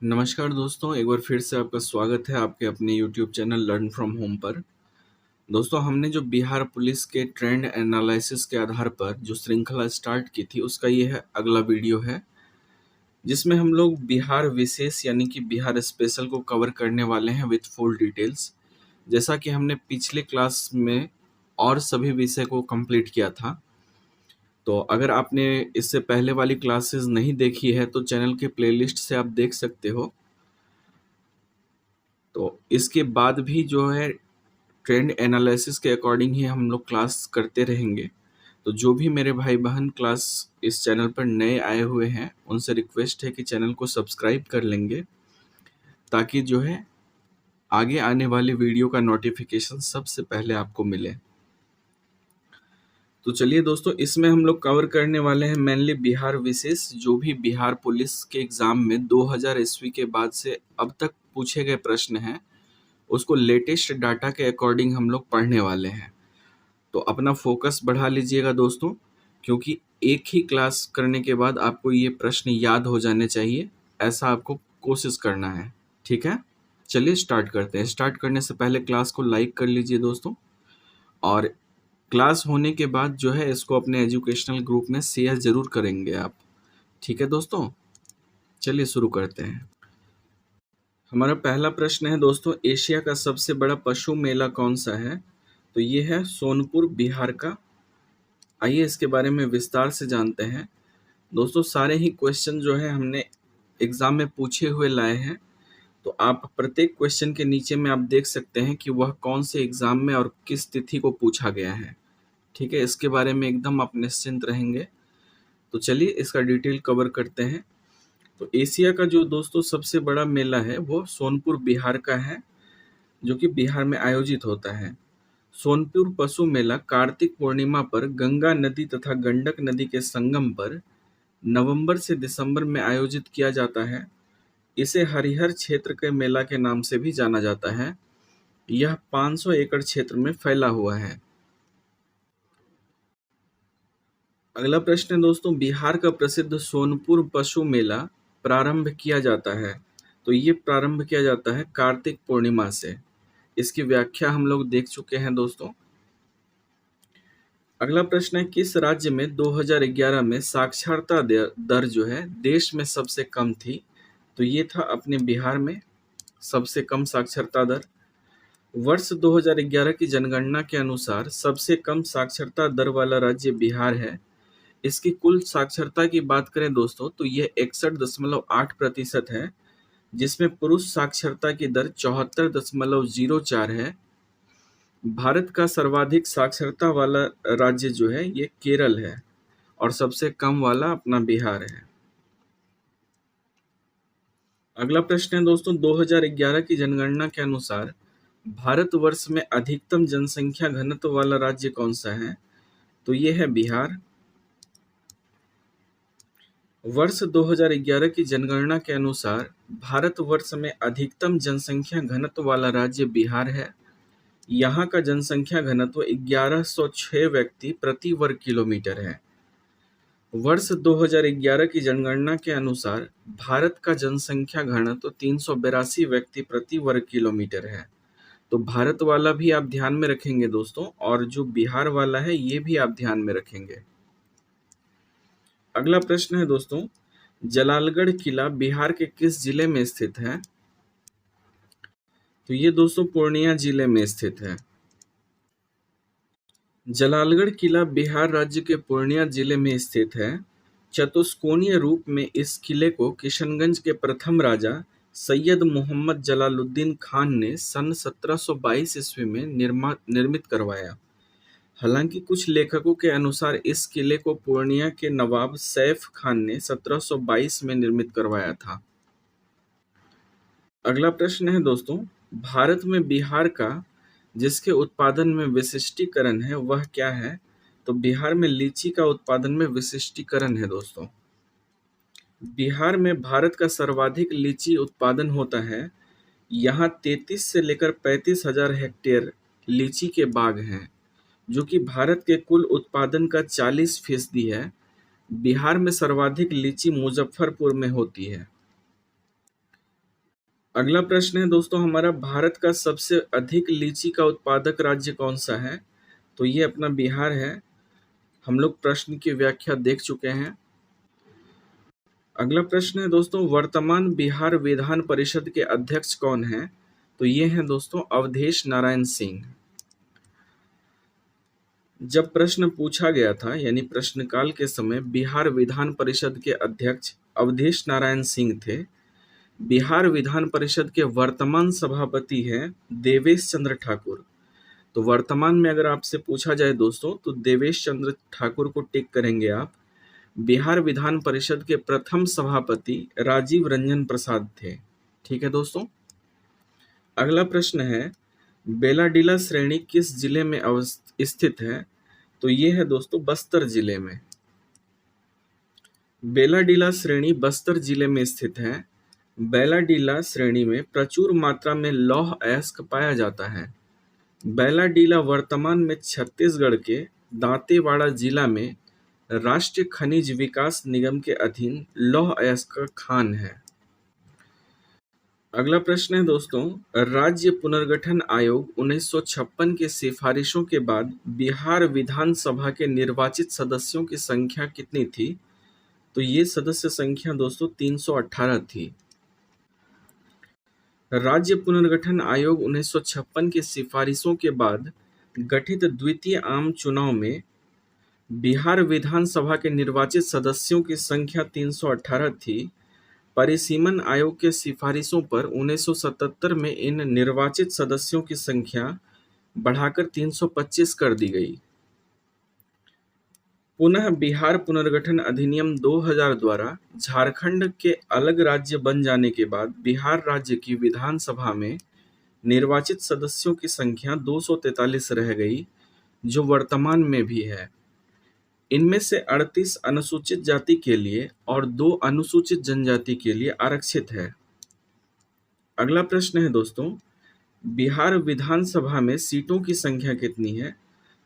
नमस्कार दोस्तों, एक बार फिर से आपका स्वागत है आपके अपने YouTube channel learn from home पर। दोस्तों, हमने जो बिहार पुलिस के ट्रेंड एनालिसिस के आधार पर जो श्रृंखला स्टार्ट की थी, उसका ये है अगला वीडियो है, जिसमें हम लोग बिहार विशेष यानी कि बिहार स्पेशल को कवर करने वाले हैं विथ फुल डिटेल्स। जैसा कि हमने पिछले क्लास में और सभी विषय को कंप्लीट किया था, तो अगर आपने इससे पहले वाली क्लासेस नहीं देखी है तो चैनल के प्लेलिस्ट से आप देख सकते हो। तो इसके बाद भी जो है ट्रेंड एनालिसिस के अकॉर्डिंग ही हम लोग क्लास करते रहेंगे। तो जो भी मेरे भाई बहन क्लास इस चैनल पर नए आए हुए हैं, उनसे रिक्वेस्ट है कि चैनल को सब्सक्राइब कर लेंगे, ताकि जो है आगे आने वाली वीडियो का नोटिफिकेशन सबसे पहले आपको मिले। तो चलिए दोस्तों, इसमें हम लोग कवर करने वाले हैं मेनली बिहार विशेष, जो भी बिहार पुलिस के एग्जाम में 2000 ईस्वी के बाद से अब तक पूछे गए प्रश्न हैं, उसको लेटेस्ट डाटा के अकॉर्डिंग हम लोग पढ़ने वाले हैं। तो अपना फोकस बढ़ा लीजिएगा दोस्तों, क्योंकि एक ही क्लास करने के बाद आपको ये प्रश्न याद हो जाने चाहिए, ऐसा आपको कोशिश करना है। ठीक है, चलिए स्टार्ट करते हैं। स्टार्ट करने से पहले क्लास को लाइक कर लीजिए दोस्तों, और क्लास होने के बाद जो है इसको अपने एजुकेशनल ग्रुप में शेयर जरूर करेंगे आप। ठीक है दोस्तों, चलिए शुरू करते हैं। हमारा पहला प्रश्न है दोस्तों, एशिया का सबसे बड़ा पशु मेला कौन सा है? तो ये है सोनपुर बिहार का। आइए इसके बारे में विस्तार से जानते हैं। दोस्तों, सारे ही क्वेश्चन जो है हमने एग्जाम में पूछे हुए लाए हैं, तो आप प्रत्येक क्वेश्चन के नीचे में आप देख सकते हैं कि वह कौन से एग्जाम में और किस तिथि को पूछा गया है। ठीक है, इसके बारे में एकदम आप निश्चिंत रहेंगे। तो चलिए इसका डिटेल कवर करते हैं। तो एशिया का जो दोस्तों सबसे बड़ा मेला है वो सोनपुर बिहार का है, जो कि बिहार में आयोजित होता है। सोनपुर पशु मेला कार्तिक पूर्णिमा पर गंगा नदी तथा गंडक नदी के संगम पर नवंबर से दिसंबर में आयोजित किया जाता है। इसे हरिहर क्षेत्र के मेला के नाम से भी जाना जाता है। यह 500 एकड़ क्षेत्र में फैला हुआ है। अगला प्रश्न है दोस्तों, बिहार का प्रसिद्ध सोनपुर पशु मेला प्रारंभ किया जाता है। तो ये प्रारंभ किया जाता है कार्तिक पूर्णिमा से। इसकी व्याख्या हम लोग देख चुके हैं दोस्तों। अगला प्रश्न है, किस राज्य में 2011 में साक्षरता दर जो है देश में सबसे कम थी? तो ये था अपने बिहार में सबसे कम साक्षरता दर। वर्ष 2011 की जनगणना के अनुसार सबसे कम साक्षरता दर वाला राज्य बिहार है। इसकी कुल साक्षरता की बात करें दोस्तों, तो यह 61.8% है, जिसमें पुरुष साक्षरता की दर 74.04 है। भारत का सर्वाधिक साक्षरता वाला राज्य जो है ये केरल है, और सबसे कम वाला अपना बिहार है। अगला प्रश्न है दोस्तों, 2011 की जनगणना के अनुसार भारतवर्ष में अधिकतम जनसंख्या घनत्व वाला राज्य कौन सा है? तो ये है बिहार। वर्ष 2011 की जनगणना के अनुसार भारतवर्ष में अधिकतम जनसंख्या घनत्व वाला राज्य बिहार है। यहाँ का जनसंख्या घनत्व 1106 व्यक्ति प्रति वर्ग किलोमीटर है। वर्ष 2011 की जनगणना के अनुसार भारत का जनसंख्या घनत्व 382 व्यक्ति प्रति वर्ग किलोमीटर है। तो भारत वाला भी आप ध्यान में रखेंगे दोस्तों, और जो बिहार वाला है ये भी आप ध्यान में रखेंगे। अगला प्रश्न है दोस्तों, जलालगढ़ किला बिहार के किस जिले में स्थित है? तो ये दोस्तों पूर्णिया जिले में स्थित है। जलालगढ़ किला बिहार राज्य के पूर्णिया जिले में स्थित है। चतुष्कोणीय रूप में इस किले को किशनगंज के प्रथम राजा सैयद मोहम्मद जलालुद्दीन खान ने सन 1722 ईस्वी में निर्मित करवाया। हालांकि कुछ लेखकों के अनुसार इस किले को पूर्णिया के नवाब सैफ खान ने 1722 में निर्मित करवाया था। अगला प्रश्न है दोस्तों, भारत में बिहार का जिसके उत्पादन में विशिष्टीकरण है वह क्या है? तो बिहार में लीची का उत्पादन में विशिष्टीकरण है दोस्तों। बिहार में भारत का सर्वाधिक लीची उत्पादन होता है। यहाँ 33 से लेकर 35,000 हेक्टेयर लीची के बाग हैं, जो कि भारत के कुल उत्पादन का 40% है। बिहार में सर्वाधिक लीची मुजफ्फरपुर में होती है। अगला प्रश्न है दोस्तों हमारा, भारत का सबसे अधिक लीची का उत्पादक राज्य कौन सा है? तो ये अपना बिहार है। हम लोग प्रश्न की व्याख्या देख चुके हैं। अगला प्रश्न है दोस्तों, वर्तमान बिहार विधान परिषद के अध्यक्ष कौन हैं? तो ये हैं दोस्तों अवधेश नारायण सिंह। जब प्रश्न पूछा गया था यानी प्रश्नकाल के समय बिहार विधान परिषद के अध्यक्ष अवधेश नारायण सिंह थे। बिहार विधान परिषद के वर्तमान सभापति हैं देवेश चंद्र ठाकुर। तो वर्तमान में अगर आपसे पूछा जाए दोस्तों तो देवेश चंद्र ठाकुर को टिक करेंगे आप। बिहार विधान परिषद के प्रथम सभापति राजीव रंजन प्रसाद थे। ठीक है दोस्तों। अगला प्रश्न है, बेलाडीला श्रेणी किस जिले में स्थित है? तो ये है दोस्तों बस्तर जिले में। बेलाडीला श्रेणी बस्तर जिले में स्थित है। बेलाडीला श्रेणी में प्रचुर मात्रा में लौह अयस्क पाया जाता है। बेलाडीला वर्तमान में छत्तीसगढ़ के दांतेवाड़ा जिला में राष्ट्रीय खनिज विकास निगम के अधीन लौह अयस्क का खान है। अगला प्रश्न है दोस्तों, राज्य पुनर्गठन आयोग 1956 के सिफारिशों के बाद बिहार विधानसभा के निर्वाचित सदस्यों की संख्या कितनी थी? तो ये सदस्य संख्या दोस्तों 318 थी। राज्य पुनर्गठन आयोग 1956 की सिफारिशों के बाद गठित द्वितीय आम चुनाव में बिहार विधानसभा के निर्वाचित सदस्यों की संख्या 318 थी। परिसीमन आयोग के सिफारिशों पर 1977 में इन निर्वाचित सदस्यों की संख्या बढ़ाकर 325 कर दी गई। पुनः बिहार पुनर्गठन अधिनियम 2000 द्वारा झारखंड के अलग राज्य बन जाने के बाद बिहार राज्य की विधानसभा में निर्वाचित सदस्यों की संख्या 243 रह गई, जो वर्तमान में भी है। इनमें से 38 अनुसूचित जाति के लिए और 2 अनुसूचित जनजाति के लिए आरक्षित है। अगला प्रश्न है दोस्तों, बिहार विधानसभा में सीटों की संख्या कितनी है?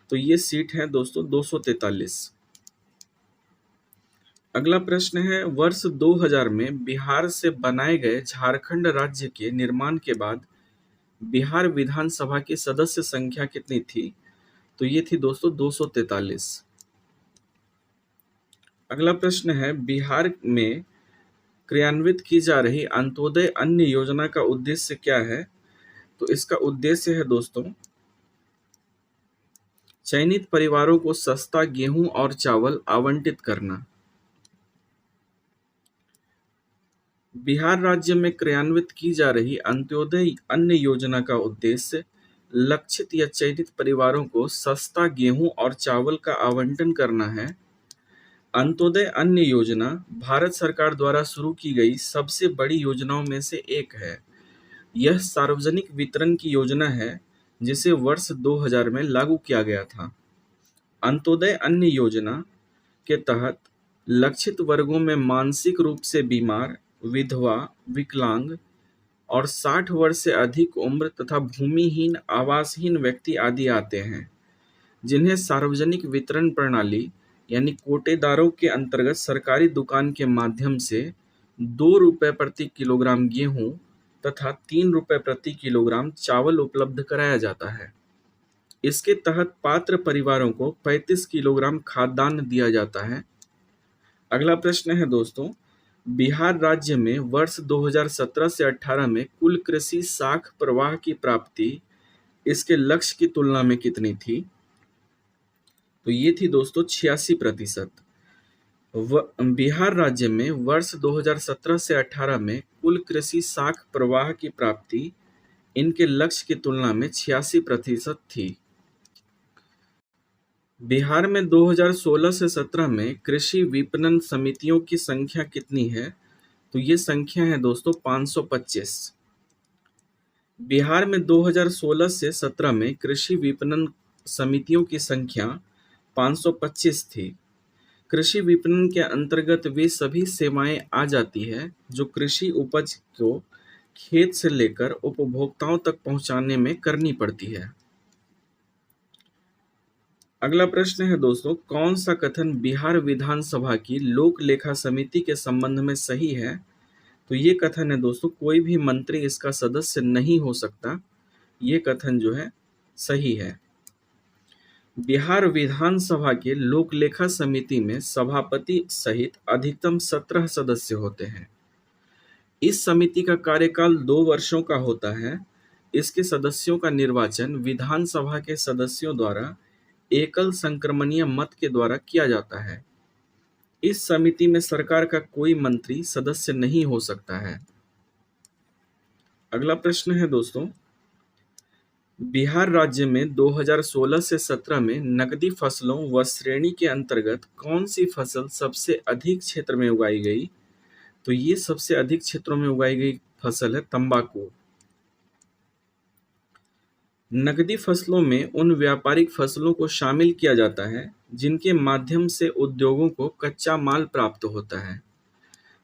तो ये सीट है दोस्तों 243। अगला प्रश्न है, वर्ष 2000 में बिहार से बनाए गए झारखंड राज्य के निर्माण के बाद बिहार विधानसभा की सदस्य संख्या कितनी थी? तो ये थी दोस्तों 243। अगला प्रश्न है, बिहार में क्रियान्वित की जा रही अंत्योदय अन्न योजना का उद्देश्य क्या है? तो इसका उद्देश्य है दोस्तों चयनित परिवारों को सस्ता गेहूं और चावल आवंटित करना। बिहार राज्य में क्रियान्वित की जा रही अंत्योदय अन्न योजना का उद्देश्य लक्षित या चयनित परिवारों को सस्ता गेहूं और चावल का आवंटन करना है। अंत्योदय अन्न योजना भारत सरकार द्वारा शुरू की गई सबसे बड़ी योजनाओं में से एक है। यह सार्वजनिक वितरण की योजना है जिसे वर्ष 2000 में लागू किया गया था। अंत्योदय अन्न योजना के तहत लक्षित वर्गों में मानसिक रूप से बीमार, विधवा, विकलांग और 60 वर्ष से अधिक उम्र तथा भूमिहीन, आवासहीन व्यक्ति आदि आते हैं, जिन्हें सार्वजनिक वितरण प्रणाली यानी कोटेदारों के अंतर्गत सरकारी दुकान के माध्यम से 2 रुपये प्रति किलोग्राम गेहूं तथा 3 रुपये प्रति किलोग्राम चावल उपलब्ध कराया जाता है। इसके तहत पात्र परिवारों को 35 किलोग्राम खाद्यान्न दिया जाता है। अगला प्रश्न है दोस्तों, बिहार राज्य में वर्ष 2017 से 18 में कुल कृषि साख प्रवाह की प्राप्ति इसके लक्ष्य की तुलना में कितनी थी? तो ये थी दोस्तों 86%। बिहार राज्य में वर्ष 2017 से 18 में कुल कृषि साख प्रवाह की प्राप्ति इनके लक्ष्य की तुलना में 86% थी। बिहार में 2016 से 17 में कृषि विपणन समितियों की संख्या कितनी है? तो ये संख्या है दोस्तों 525। बिहार में 2016 से 17 में कृषि विपणन समितियों की संख्या 525 थी। कृषि विपणन के अंतर्गत वे सभी सेवाएं आ जाती है जो कृषि उपज को खेत से लेकर उपभोक्ताओं तक पहुंचाने में करनी पड़ती है। अगला प्रश्न है दोस्तों, कौन सा कथन बिहार विधानसभा की लोक लेखा समिति के संबंध में सही है? तो ये कथन है दोस्तों, कोई भी मंत्री इसका सदस्य नहीं हो सकता, ये कथन जो है सही है। बिहार विधानसभा के लोक लेखा समिति में सभापति सहित अधिकतम 17 सदस्य होते हैं। इस समिति का कार्यकाल 2 वर्षों का होता है। इसके सदस्यों का निर्वाचन विधानसभा के सदस्यों द्वारा एकल संक्रमणीय मत के द्वारा किया जाता है। इस समिति में सरकार का कोई मंत्री सदस्य नहीं हो सकता है। अगला प्रश्न है दोस्तों, बिहार राज्य में 2016 से 17 में नकदी फसलों व श्रेणी के अंतर्गत कौन सी फसल सबसे अधिक क्षेत्र में उगाई गई? तो ये सबसे अधिक क्षेत्रों में उगाई गई फसल है तंबाकू। नकदी फसलों में उन व्यापारिक फसलों को शामिल किया जाता है जिनके माध्यम से उद्योगों को कच्चा माल प्राप्त होता है।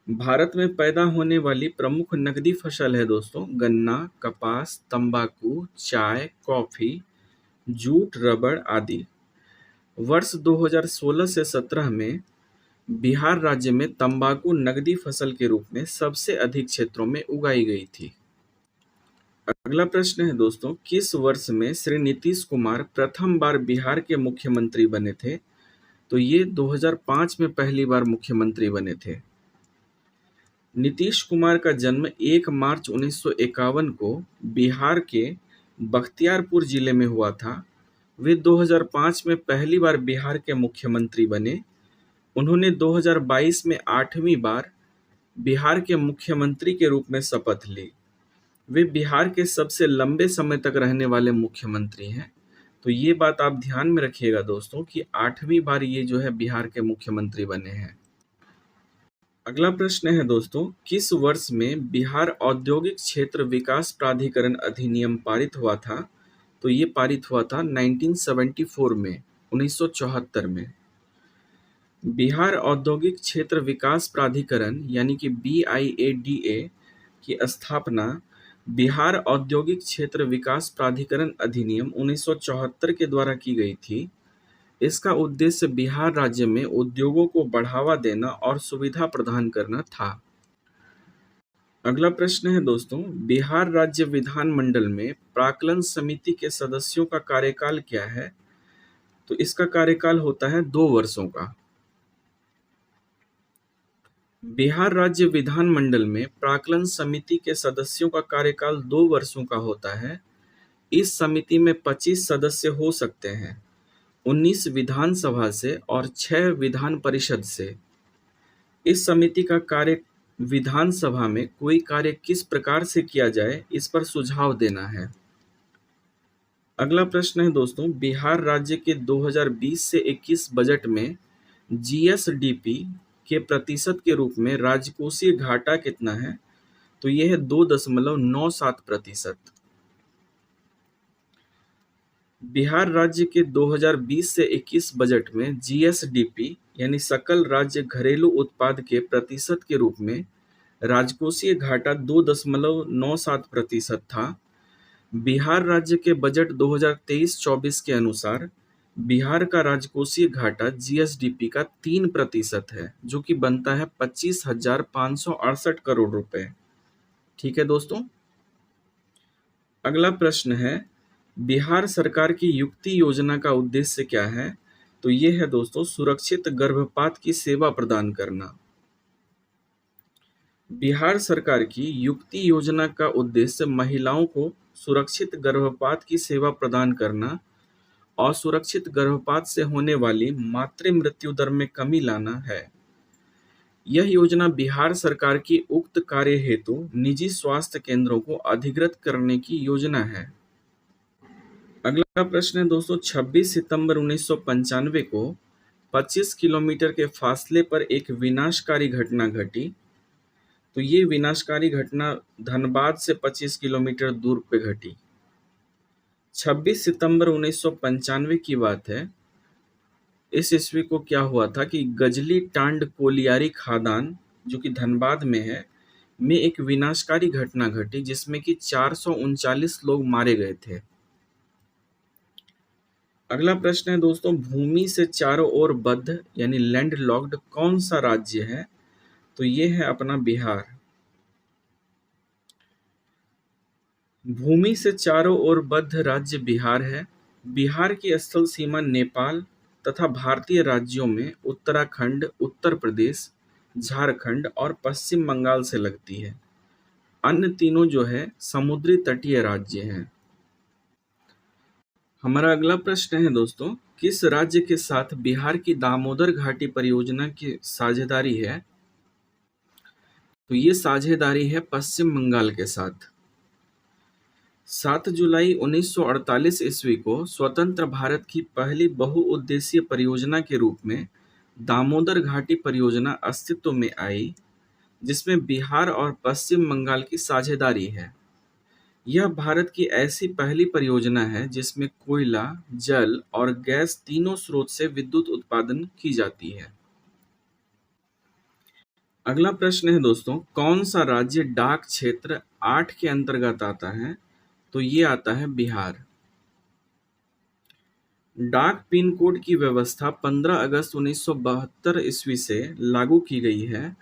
भारत में पैदा होने वाली प्रमुख नकदी फसल है दोस्तों गन्ना, कपास, तंबाकू, चाय, कॉफी, जूट, रबड़ आदि। वर्ष 2016 से 17 में बिहार राज्य में तंबाकू नकदी फसल के रूप में सबसे अधिक क्षेत्रों में उगाई गई थी। अगला प्रश्न है दोस्तों, किस वर्ष में श्री नीतीश कुमार प्रथम बार बिहार के मुख्यमंत्री बने थे? तो ये 2005 में पहली बार मुख्यमंत्री बने थे। नीतीश कुमार का जन्म 1 मार्च 1951 को बिहार के बख्तियारपुर जिले में हुआ था। वे 2005 में पहली बार बिहार के मुख्यमंत्री बने। उन्होंने 2022 में 8वीं बार बिहार के मुख्यमंत्री के रूप में शपथ ली। वे बिहार के सबसे लंबे समय तक रहने वाले मुख्यमंत्री हैं। तो ये बात आप ध्यान में रखिएगा दोस्तों कि 8वीं बार ये जो है बिहार के मुख्यमंत्री बने हैं। अगला प्रश्न है दोस्तों, किस वर्ष में बिहार औद्योगिक क्षेत्र विकास प्राधिकरण अधिनियम पारित हुआ था? तो ये पारित हुआ था 1974 में, 1974 में। बिहार औद्योगिक क्षेत्र विकास प्राधिकरण यानी कि BIADA की स्थापना बिहार औद्योगिक क्षेत्र विकास प्राधिकरण अधिनियम 1974 के द्वारा की गई थी। इसका उद्देश्य बिहार राज्य में उद्योगों को बढ़ावा देना और सुविधा प्रदान करना था। अगला प्रश्न है दोस्तों, बिहार राज्य विधानमंडल में प्राक्कलन समिति के सदस्यों का कार्यकाल क्या है? तो इसका कार्यकाल होता है 2 वर्षों का। बिहार राज्य विधानमंडल में प्राक्कलन समिति के सदस्यों का कार्यकाल 2 वर्षों का होता है। इस समिति में 25 सदस्य हो सकते हैं, 19 विधानसभा से और 6 विधान परिषद से। इस समिति का कार्य विधानसभा में कोई कार्य किस प्रकार से किया जाए, इस पर सुझाव देना है। अगला प्रश्न है दोस्तों, बिहार राज्य के 2020 से 21 बजट में GSDP के प्रतिशत के रूप में राजकोषीय घाटा कितना है? तो यह है 2.97%। बिहार राज्य के 2020 से 21 बजट में GSDP यानी सकल राज्य घरेलू उत्पाद के प्रतिशत के रूप में राजकोषीय घाटा 2.97% था। बिहार राज्य के बजट 2023-24 के अनुसार बिहार का राजकोषीय घाटा GSDP का 3% है, जो कि बनता है 25,568 करोड़ रुपए। ठीक है दोस्तों। अगला प्रश्न है, बिहार सरकार की युक्ति योजना का उद्देश्य क्या है? तो ये है दोस्तों सुरक्षित गर्भपात की सेवा प्रदान करना। बिहार सरकार की युक्ति योजना का उद्देश्य महिलाओं को सुरक्षित गर्भपात की सेवा प्रदान करना और सुरक्षित गर्भपात से होने वाली मातृ मृत्यु दर में कमी लाना है। यह योजना बिहार सरकार की उक्त कार्य हेतु निजी स्वास्थ्य केंद्रों को अधिकृत करने की योजना है। अगला प्रश्न है दोस्तों, 26 सितंबर 1995 को 25 किलोमीटर के फासले पर एक विनाशकारी घटना घटी। तो ये विनाशकारी घटना धनबाद से 25 किलोमीटर दूर पे घटी। 26 सितंबर 1995 की बात है। इस ईस्वी को क्या हुआ था कि गजली टांड कोलियारी खादान जो कि धनबाद में है, में एक विनाशकारी घटना घटी जिसमें कि 439 लोग मारे गए थे। अगला प्रश्न है दोस्तों, भूमि से चारों ओर बद्ध यानी लैंड लॉक्ड कौन सा राज्य है? तो ये है अपना बिहार। भूमि से चारों ओर बद्ध राज्य बिहार है। बिहार की स्थल सीमा नेपाल तथा भारतीय राज्यों में उत्तराखंड, उत्तर प्रदेश, झारखंड और पश्चिम बंगाल से लगती है। अन्य तीनों जो है समुद्री तटीय राज्य हैं। हमारा अगला प्रश्न है दोस्तों, किस राज्य के साथ बिहार की दामोदर घाटी परियोजना की साझेदारी है? तो ये साझेदारी है पश्चिम बंगाल के साथ। 7 जुलाई 1948 ईस्वी को स्वतंत्र भारत की पहली बहुउद्देशीय परियोजना के रूप में दामोदर घाटी परियोजना अस्तित्व में आई, जिसमें बिहार और पश्चिम बंगाल की साझेदारी है। यह भारत की ऐसी पहली परियोजना है जिसमें कोयला, जल और गैस तीनों स्रोत से विद्युत उत्पादन की जाती है। अगला प्रश्न है दोस्तों, कौन सा राज्य डाक क्षेत्र 8 के अंतर्गत आता है? तो ये आता है बिहार। डाक पिन कोड की व्यवस्था 15 अगस्त 1972 ईस्वी से लागू की गई है।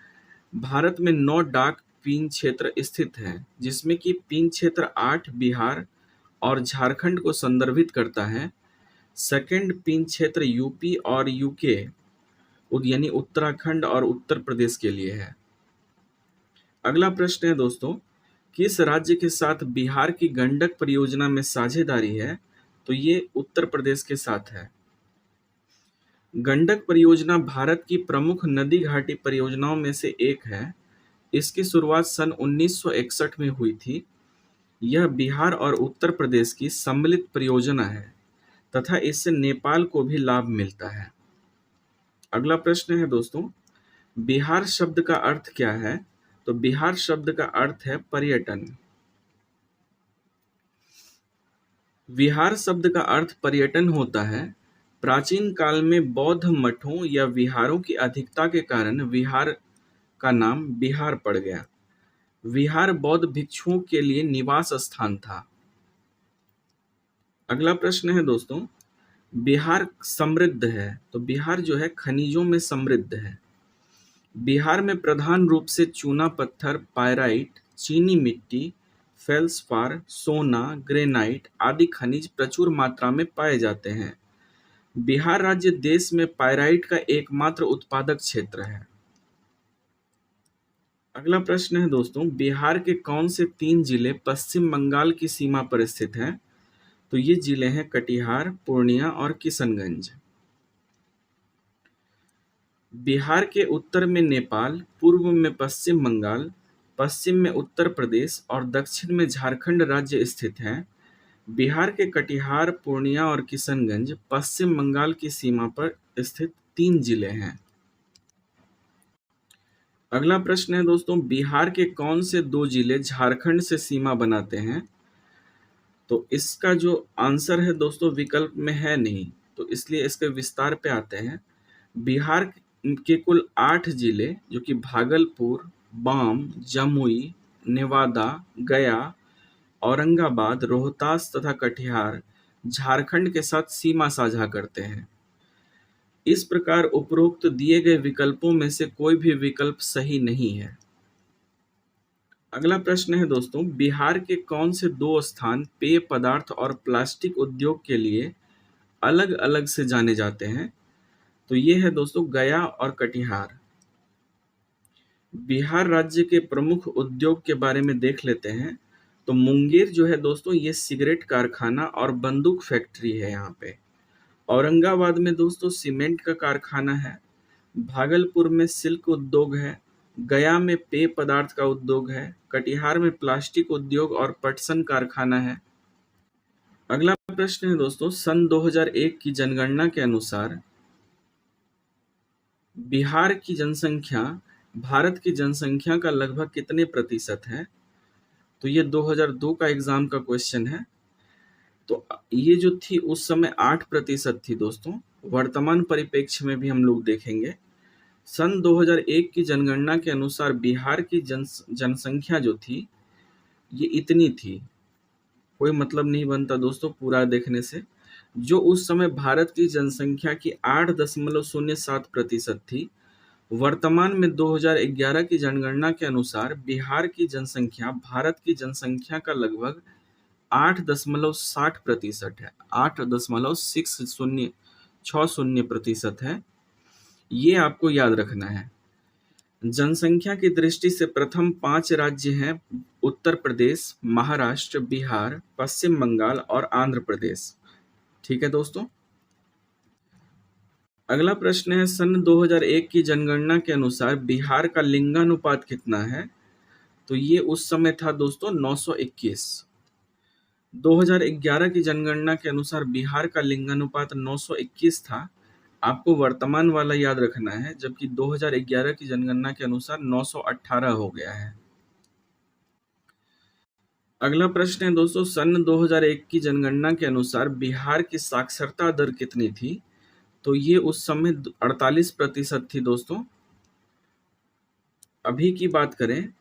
भारत में 9 डाक पिन क्षेत्र स्थित हैं, जिसमें कि पिन क्षेत्र 8 बिहार और झारखंड को संदर्भित करता है। सेकंड पिन क्षेत्र यूपी और यूके यानी उत्तराखंड और उत्तर प्रदेश के लिए है। अगला प्रश्न है दोस्तों, किस राज्य के साथ बिहार की गंडक परियोजना में साझेदारी है? तो ये उत्तर प्रदेश के साथ है। गंडक परियोजना भारत की प्रमुख नदी घाटी परियोजनाओं में से एक है। इसकी शुरुआत सन 1961 में हुई थी। यह बिहार और उत्तर प्रदेश की सम्मिलित परियोजना है तथा इससे नेपाल को भी लाभ मिलता है। अगला प्रश्न है दोस्तों, बिहार शब्द का अर्थ क्या है? तो बिहार शब्द का अर्थ है पर्यटन। विहार शब्द का अर्थ पर्यटन होता है। प्राचीन काल में बौद्ध मठों या विहारों की अधिकता के कारण विहार का नाम बिहार पड़ गया। विहार बौद्ध भिक्षुओं के लिए निवास स्थान था। अगला प्रश्न है दोस्तों, बिहार समृद्ध है? तो बिहार जो है खनिजों में समृद्ध है। बिहार में प्रधान रूप से चूना पत्थर, पायराइट, चीनी मिट्टी, फेल्सपार, सोना, ग्रेनाइट आदि खनिज प्रचुर मात्रा में पाए जाते हैं। बिहार राज्य देश में पायराइट का एकमात्र उत्पादक क्षेत्र है। अगला प्रश्न है दोस्तों, बिहार के कौन से 3 जिले पश्चिम बंगाल की सीमा पर स्थित हैं? तो ये जिले हैं कटिहार, पूर्णिया और किशनगंज। बिहार के उत्तर में नेपाल, पूर्व में पश्चिम बंगाल, पश्चिम में उत्तर प्रदेश और दक्षिण में झारखंड राज्य स्थित हैं। बिहार के कटिहार, पूर्णिया और किशनगंज पश्चिम बंगाल की सीमा पर स्थित 3 जिले हैं। अगला प्रश्न है दोस्तों, बिहार के कौन से 2 जिले झारखंड से सीमा बनाते हैं? तो इसका जो आंसर है दोस्तों विकल्प में है नहीं, तो इसलिए इसके विस्तार पे आते हैं। बिहार के कुल 8 जिले जो कि भागलपुर, बाम, जमुई, नेवादा, गया, औरंगाबाद, रोहतास तथा कटिहार झारखंड के साथ सीमा साझा करते हैं। इस प्रकार उपरोक्त दिए गए विकल्पों में से कोई भी विकल्प सही नहीं है। अगला प्रश्न है दोस्तों, बिहार के कौन से 2 स्थान पेय पदार्थ और प्लास्टिक उद्योग के लिए अलग अलग से जाने जाते हैं? तो ये है दोस्तों गया और कटिहार। बिहार राज्य के प्रमुख उद्योग के बारे में देख लेते हैं। तो मुंगेर जो है दोस्तों ये सिगरेट कारखाना और बंदूक फैक्ट्री है यहाँ पे। औरंगाबाद में दोस्तों सीमेंट का कारखाना है। भागलपुर में सिल्क उद्योग है। गया में पेय पदार्थ का उद्योग है। कटिहार में प्लास्टिक उद्योग और पटसन कारखाना है। अगला प्रश्न है दोस्तों, सन 2001 की जनगणना के अनुसार बिहार की जनसंख्या भारत की जनसंख्या का लगभग कितने प्रतिशत है? तो ये 2002 का एग्जाम का क्वेश्चन है। तो ये जो थी उस समय 8% थी दोस्तों। वर्तमान परिप्रेक्ष्य में भी हम लोग देखेंगे। सन 2001 की जनगणना के अनुसार बिहार की जनसंख्या जो थी ये इतनी थी। कोई मतलब नहीं बनता दोस्तों पूरा देखने से। जो उस समय भारत की जनसंख्या की 8.07% थी। वर्तमान में 2011 की जनगणना के अनुसार बिहार की जनसंख्या भारत की जनसंख्या का लगभग 8.60% है, 8.6060% है। ये आपको याद रखना है। जनसंख्या की दृष्टि से प्रथम 5 राज्य हैं उत्तर प्रदेश, महाराष्ट्र, बिहार, पश्चिम बंगाल और आंध्र प्रदेश। ठीक है दोस्तों। अगला प्रश्न है, सन 2001 की जनगणना के अनुसार बिहार का लिंगानुपात कितना है? तो ये उस समय था दोस्तों 921। 2011 की जनगणना के अनुसार बिहार का लिंगानुपात 921 था। आपको वर्तमान वाला याद रखना है, जबकि 2011 की जनगणना के अनुसार 918 हो गया है। अगला प्रश्न है दोस्तों, सन 2001 की जनगणना के अनुसार बिहार की साक्षरता दर कितनी थी? तो ये उस समय 48% थी दोस्तों। अभी की बात करें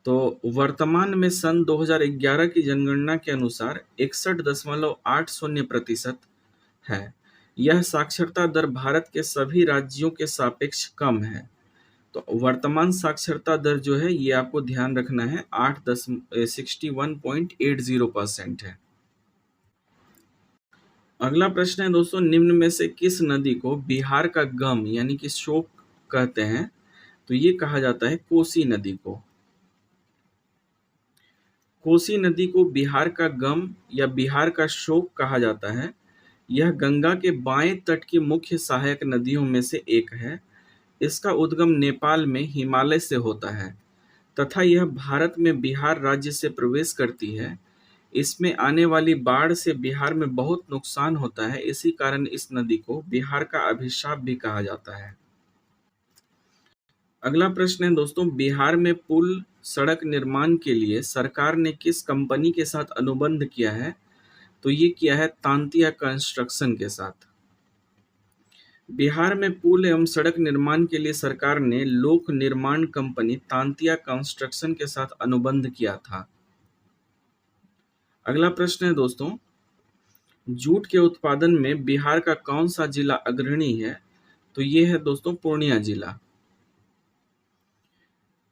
तो वर्तमान में सन 2011 की जनगणना के अनुसार 61.80% है। यह साक्षरता दर भारत के सभी राज्यों के सापेक्ष कम है। तो वर्तमान साक्षरता दर जो है ये आपको ध्यान रखना है, 61.80% है। अगला प्रश्न है दोस्तों, निम्न में से किस नदी को बिहार का गम यानी कि शोक कहते हैं? तो ये कहा जाता है कोसी नदी को। कोसी नदी को बिहार का गम या बिहार का शोक कहा जाता है। यह गंगा के बाएं तट की मुख्य सहायक नदियों में से एक है। इसका उद्गम नेपाल में हिमालय से होता है तथा यह भारत में बिहार राज्य से प्रवेश करती है। इसमें आने वाली बाढ़ से बिहार में बहुत नुकसान होता है। इसी कारण इस नदी को बिहार का अभिशाप भी कहा जाता है। अगला प्रश्न है दोस्तों, बिहार में पुल सड़क निर्माण के लिए सरकार ने किस कंपनी के साथ अनुबंध किया है? तो ये किया है तांतिया कंस्ट्रक्शन के साथ। बिहार में पुल एवं सड़क निर्माण के लिए सरकार ने लोक निर्माण कंपनी तांतिया कंस्ट्रक्शन के साथ अनुबंध किया था। अगला प्रश्न है दोस्तों, जूट के उत्पादन में बिहार का कौन सा जिला अग्रणी है? तो ये है दोस्तों पूर्णिया जिला।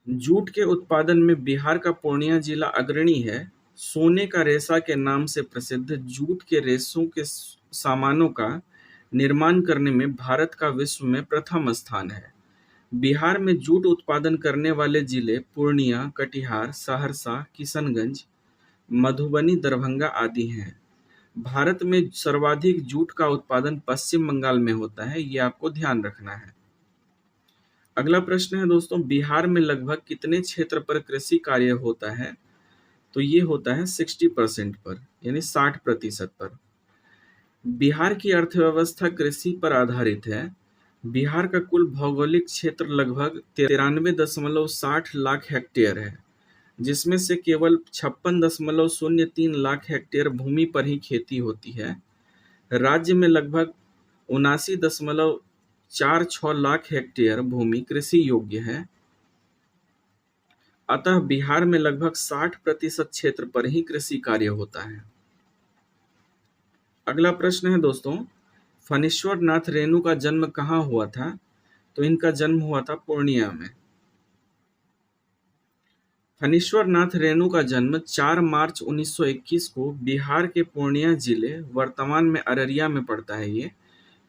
जूट के उत्पादन में बिहार का पूर्णिया जिला अग्रणी है। सोने का रेशा के नाम से प्रसिद्ध जूट के रेशों के सामानों का निर्माण करने में भारत का विश्व में प्रथम स्थान है। बिहार में जूट उत्पादन करने वाले जिले पूर्णिया, कटिहार, सहरसा, किशनगंज, मधुबनी, दरभंगा आदि हैं। भारत में सर्वाधिक जूट का उत्पादन पश्चिम बंगाल में होता है, ये आपको ध्यान रखना है। अगला प्रश्न है दोस्तों, बिहार में लगभग कितने क्षेत्र पर कृषि कार्य होता है? तो ये होता है 60% पर, यानी 60% पर। बिहार की अर्थव्यवस्था कृषि पर आधारित है। बिहार का कुल भौगोलिक क्षेत्र लगभग 93.60 लाख हेक्टेयर है, जिसमें से केवल 56.03 लाख हेक्टेयर भूमि पर ही खेती होती है। राज्य में लगभग 79.46 लाख हेक्टेयर भूमि कृषि योग्य है। अतः बिहार में लगभग 60% क्षेत्र पर ही कृषि कार्य होता है। अगला प्रश्न है दोस्तों, फणीश्वर नाथ रेणु का जन्म कहाँ हुआ था? तो इनका जन्म हुआ था पूर्णिया में। फणीश्वर नाथ रेणु का जन्म 4 मार्च 1921 को बिहार के पूर्णिया जिले, वर्तमान में अररिया में पड़ता है ये,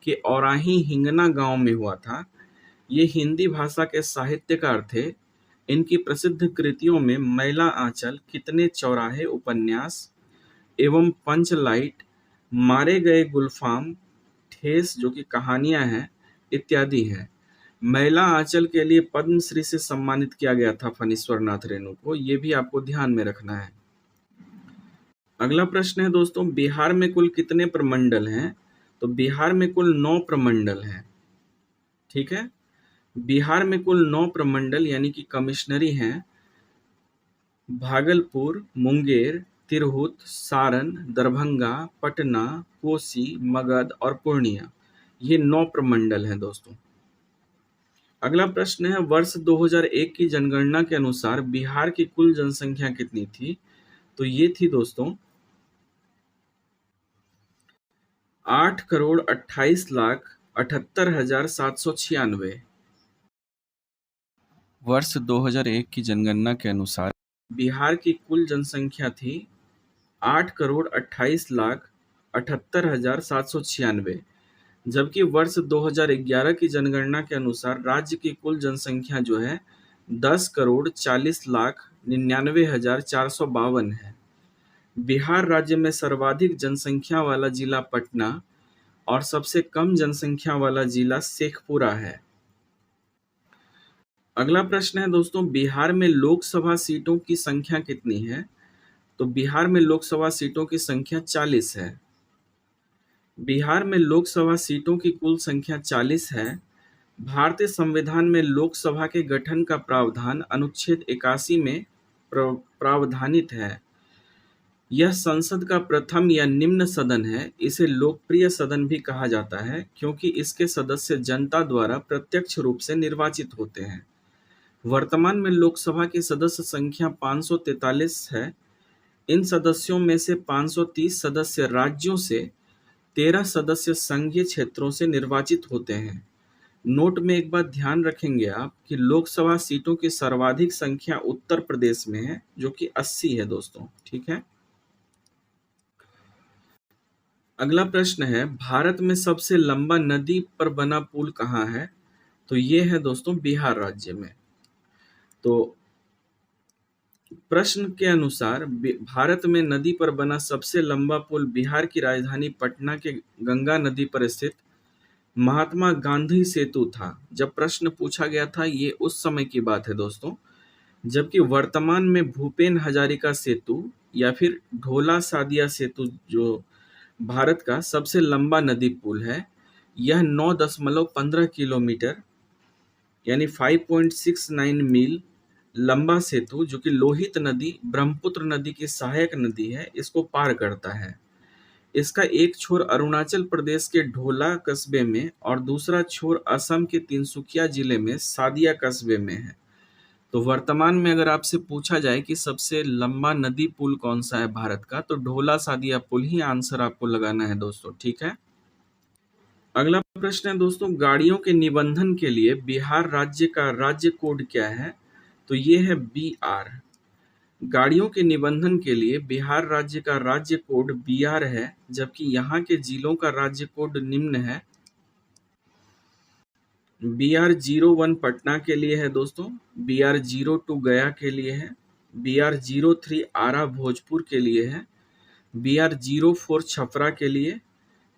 कि औराही हिंगना गांव में हुआ था। ये हिंदी भाषा के साहित्यकार थे। इनकी प्रसिद्ध कृतियों में मैला आंचल, कितने चौराहे उपन्यास एवं पंचलाइट, मारे गए गुलफाम, ठेस जो कि कहानियां हैं इत्यादि हैं। मैला आंचल के लिए पद्मश्री से सम्मानित किया गया था फणीश्वर नाथ रेणु को, ये भी आपको ध्यान में रखना है। अगला प्रश्न है दोस्तों, बिहार में कुल कितने प्रमंडल हैं? तो बिहार में कुल 9 प्रमंडल हैं। ठीक है, बिहार में कुल 9 प्रमंडल यानी कि कमिश्नरी हैं। भागलपुर, मुंगेर, तिरहुत, सारण, दरभंगा, पटना, कोसी, मगध और पूर्णिया, ये 9 प्रमंडल हैं दोस्तों। अगला प्रश्न है, वर्ष 2001 की जनगणना के अनुसार बिहार की कुल जनसंख्या कितनी थी? तो ये थी दोस्तों 8,28,78,796। वर्ष 2001 की जनगणना के अनुसार बिहार की कुल जनसंख्या थी 8,28,78,796, जबकि वर्ष 2011 की जनगणना के अनुसार राज्य की कुल जनसंख्या जो है 10,40,99,452 है। बिहार राज्य में सर्वाधिक जनसंख्या वाला जिला पटना और सबसे कम जनसंख्या वाला जिला शेखपुरा है। अगला प्रश्न है दोस्तों, बिहार में लोकसभा सीटों की संख्या कितनी है? तो बिहार में लोकसभा सीटों की संख्या 40 है। बिहार में लोकसभा सीटों की कुल संख्या 40 है। भारतीय संविधान में लोकसभा के गठन का प्रावधान अनुच्छेद 81 में प्रावधानित है। यह संसद का प्रथम या निम्न सदन है। इसे लोकप्रिय सदन भी कहा जाता है क्योंकि इसके सदस्य जनता द्वारा प्रत्यक्ष रूप से निर्वाचित होते हैं। वर्तमान में लोकसभा की सदस्य संख्या 543 है। इन सदस्यों में से 530 सदस्य राज्यों से, 13 सदस्य संघीय क्षेत्रों से निर्वाचित होते हैं। नोट में एक बात ध्यान रखेंगे आप कि लोकसभा सीटों की सर्वाधिक संख्या उत्तर प्रदेश में है, जो कि 80 है दोस्तों। ठीक है। अगला प्रश्न है, भारत में सबसे लंबा नदी पर बना पुल कहाँ है? तो ये है दोस्तों बिहार राज्य में। तो प्रश्न के अनुसार भारत में नदी पर बना सबसे लंबा पुल बिहार की राजधानी पटना के गंगा नदी पर स्थित महात्मा गांधी सेतु था। जब प्रश्न पूछा गया था, ये उस समय की बात है दोस्तों, जबकि वर्तमान में भूपेन हजारिका सेतु या फिर ढोला सादिया सेतु जो भारत का सबसे लंबा नदी पुल है, यह 9.15 किलोमीटर यानी 5.69 मील लंबा सेतु, जो कि लोहित नदी ब्रह्मपुत्र नदी की सहायक नदी है, इसको पार करता है। इसका एक छोर अरुणाचल प्रदेश के ढोला कस्बे में और दूसरा छोर असम के तिनसुकिया जिले में सादिया कस्बे में है। तो वर्तमान में अगर आपसे पूछा जाए कि सबसे लंबा नदी पुल कौन सा है भारत का, तो ढोला सादिया पुल ही आंसर आपको लगाना है दोस्तों। ठीक है। अगला प्रश्न है दोस्तों, गाड़ियों के निबंधन के लिए बिहार राज्य का राज्य कोड क्या है? तो ये है BR। गाड़ियों के निबंधन के लिए बिहार राज्य का राज्य कोड BR है, जबकि यहाँ के जिलों का राज्य कोड निम्न है। BR01 पटना के लिए है दोस्तों, BR02 गया के लिए है, BR03 आरा भोजपुर के लिए है, BR04 छपरा के लिए,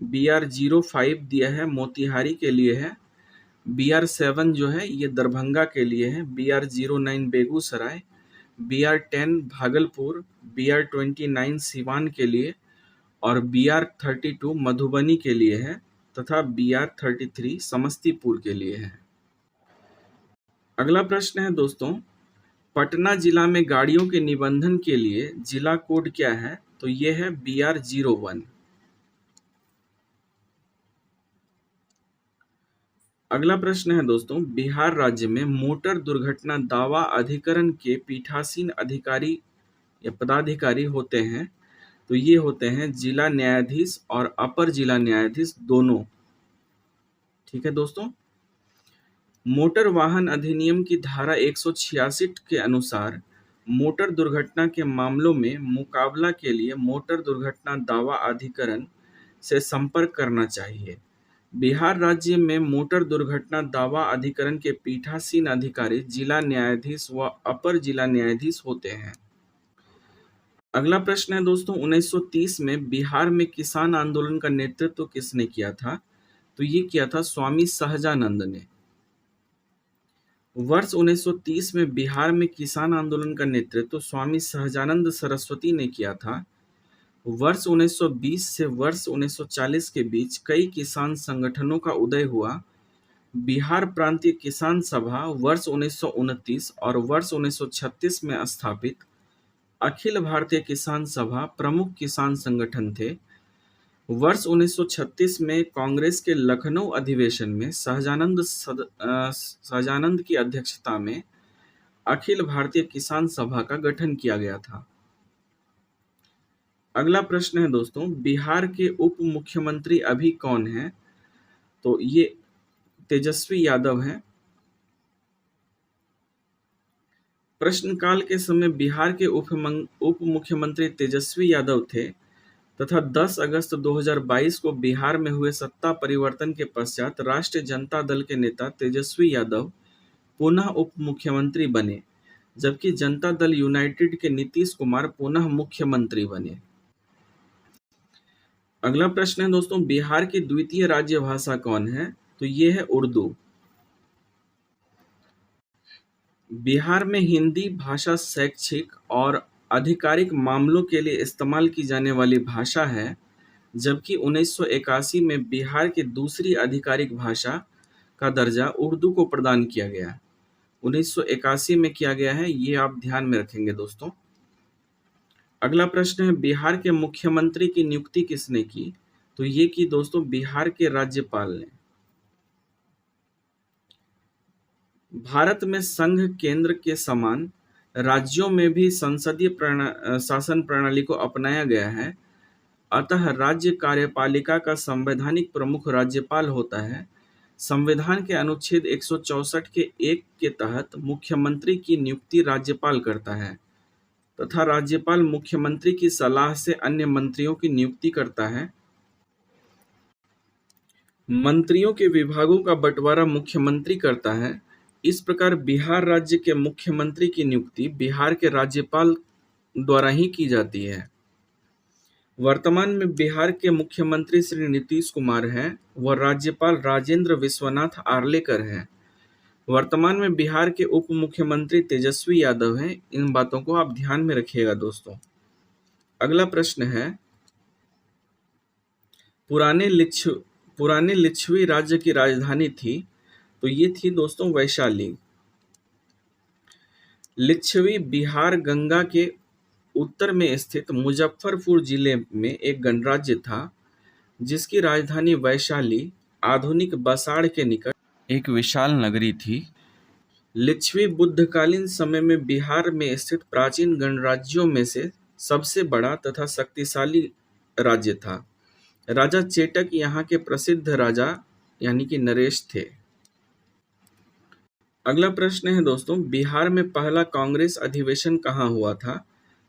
BR05 दिया है मोतिहारी के लिए है, BR7 जो है ये दरभंगा के लिए है, BR09 Begusarai, BR10 Bhagalpur, BR29 Siwan के लिए और BR32 मधुबनी के लिए है तथा BR33 समस्तीपुर के लिए है। अगला प्रश्न है दोस्तों, पटना जिला में गाड़ियों के निबंधन के लिए जिला कोड क्या है? तो ये है BR01। अगला प्रश्न है दोस्तों, बिहार राज्य में मोटर दुर्घटना दावा अधिकरण के पीठासीन अधिकारी या पदाधिकारी होते हैं। तो ये होते हैं जिला न्यायाधीश और अपर जिला न्यायाधीश दोनों। ठीक है दोस्तों। मोटर वाहन अधिनियम की धारा 166 के अनुसार मोटर दुर्घटना के मामलों में मुकाबला के लिए मोटर दुर्घटना दावा अधिकरण से संपर्क करना चाहिए। बिहार राज्य में मोटर दुर्घटना दावा अधिकरण के पीठासीन अधिकारी जिला न्यायाधीश व अपर जिला न्यायाधीश होते हैं। अगला प्रश्न है दोस्तों, 1930 में बिहार में किसान आंदोलन का नेतृत्व किसने किया था? तो ये किया था स्वामी सहजानंद ने। वर्ष 1930 में बिहार में किसान आंदोलन का नेतृत्व स्वामी सहजानंद सरस्वती ने किया था। वर्ष 1920 से वर्ष 1940 के बीच कई किसान संगठनों का उदय हुआ। बिहार प्रांतीय किसान सभा वर्ष 1929 और वर्ष 1936 में स्थापित अखिल भारतीय किसान सभा प्रमुख किसान संगठन थे। वर्ष 1936 में कांग्रेस के लखनऊ अधिवेशन में सहजानंद की अध्यक्षता में अखिल भारतीय किसान सभा का गठन किया गया था। अगला प्रश्न है दोस्तों, बिहार के उप मुख्यमंत्री अभी कौन हैं? तो ये तेजस्वी यादव हैं। प्रश्नकाल के समय बिहार के उप मुख्यमंत्री तेजस्वी यादव थे तथा 10 अगस्त 2022 को बिहार में हुए सत्ता परिवर्तन के पश्चात राष्ट्रीय जनता दल के नेता तेजस्वी यादव पुनः उप मुख्यमंत्री बने, जबकि जनता दल यूनाइटेड के नीतीश कुमार पुनः मुख्यमंत्री बने। अगला प्रश्न है दोस्तों, बिहार की द्वितीय राज्य भाषा कौन है? तो ये है उर्दू। बिहार में हिंदी भाषा शैक्षिक और आधिकारिक मामलों के लिए इस्तेमाल की जाने वाली भाषा है, जबकि 1981 में बिहार की दूसरी आधिकारिक भाषा का दर्जा उर्दू को प्रदान किया गया। 1981 में किया गया है, ये आप ध्यान में रखेंगे दोस्तों। अगला प्रश्न है, बिहार के मुख्यमंत्री की नियुक्ति किसने की? तो ये की दोस्तों बिहार के राज्यपाल ने। भारत में संघ केंद्र के समान राज्यों में भी संसदीय शासन प्रणाली को अपनाया गया है, अतः राज्य कार्यपालिका का संवैधानिक प्रमुख राज्यपाल होता है। संविधान के अनुच्छेद 164 के 1 के तहत मुख्यमंत्री की नियुक्ति राज्यपाल करता है तथा राज्यपाल मुख्यमंत्री की सलाह से अन्य मंत्रियों की नियुक्ति करता है। मंत्रियों के विभागों का बंटवारा मुख्यमंत्री करता है। इस प्रकार बिहार राज्य के मुख्यमंत्री की नियुक्ति बिहार के राज्यपाल द्वारा ही की जाती है। वर्तमान में बिहार के मुख्यमंत्री श्री नीतीश कुमार हैं व राज्यपाल राजेंद्र विश्वनाथ आर्लेकर हैं। वर्तमान में बिहार के उप मुख्यमंत्री तेजस्वी यादव हैं। इन बातों को आप ध्यान में रखिएगा दोस्तों। अगला प्रश्न है, पुराने लिच्छवी राज्य की राजधानी थी, तो ये थी दोस्तों वैशाली। लिच्छवी बिहार गंगा के उत्तर में स्थित मुजफ्फरपुर जिले में एक गणराज्य था, जिसकी राजधानी वैशाली आधुनिक बसाड़ के निकट एक विशाल नगरी थी। लिच्छवी बुद्धकालीन समय में बिहार में स्थित प्राचीन गणराज्यों में से सबसे बड़ा तथा शक्तिशाली राज्य था। राजा चेटक यहाँ के प्रसिद्ध राजा यानी कि नरेश थे। अगला प्रश्न है दोस्तों, बिहार में पहला कांग्रेस अधिवेशन कहाँ हुआ था?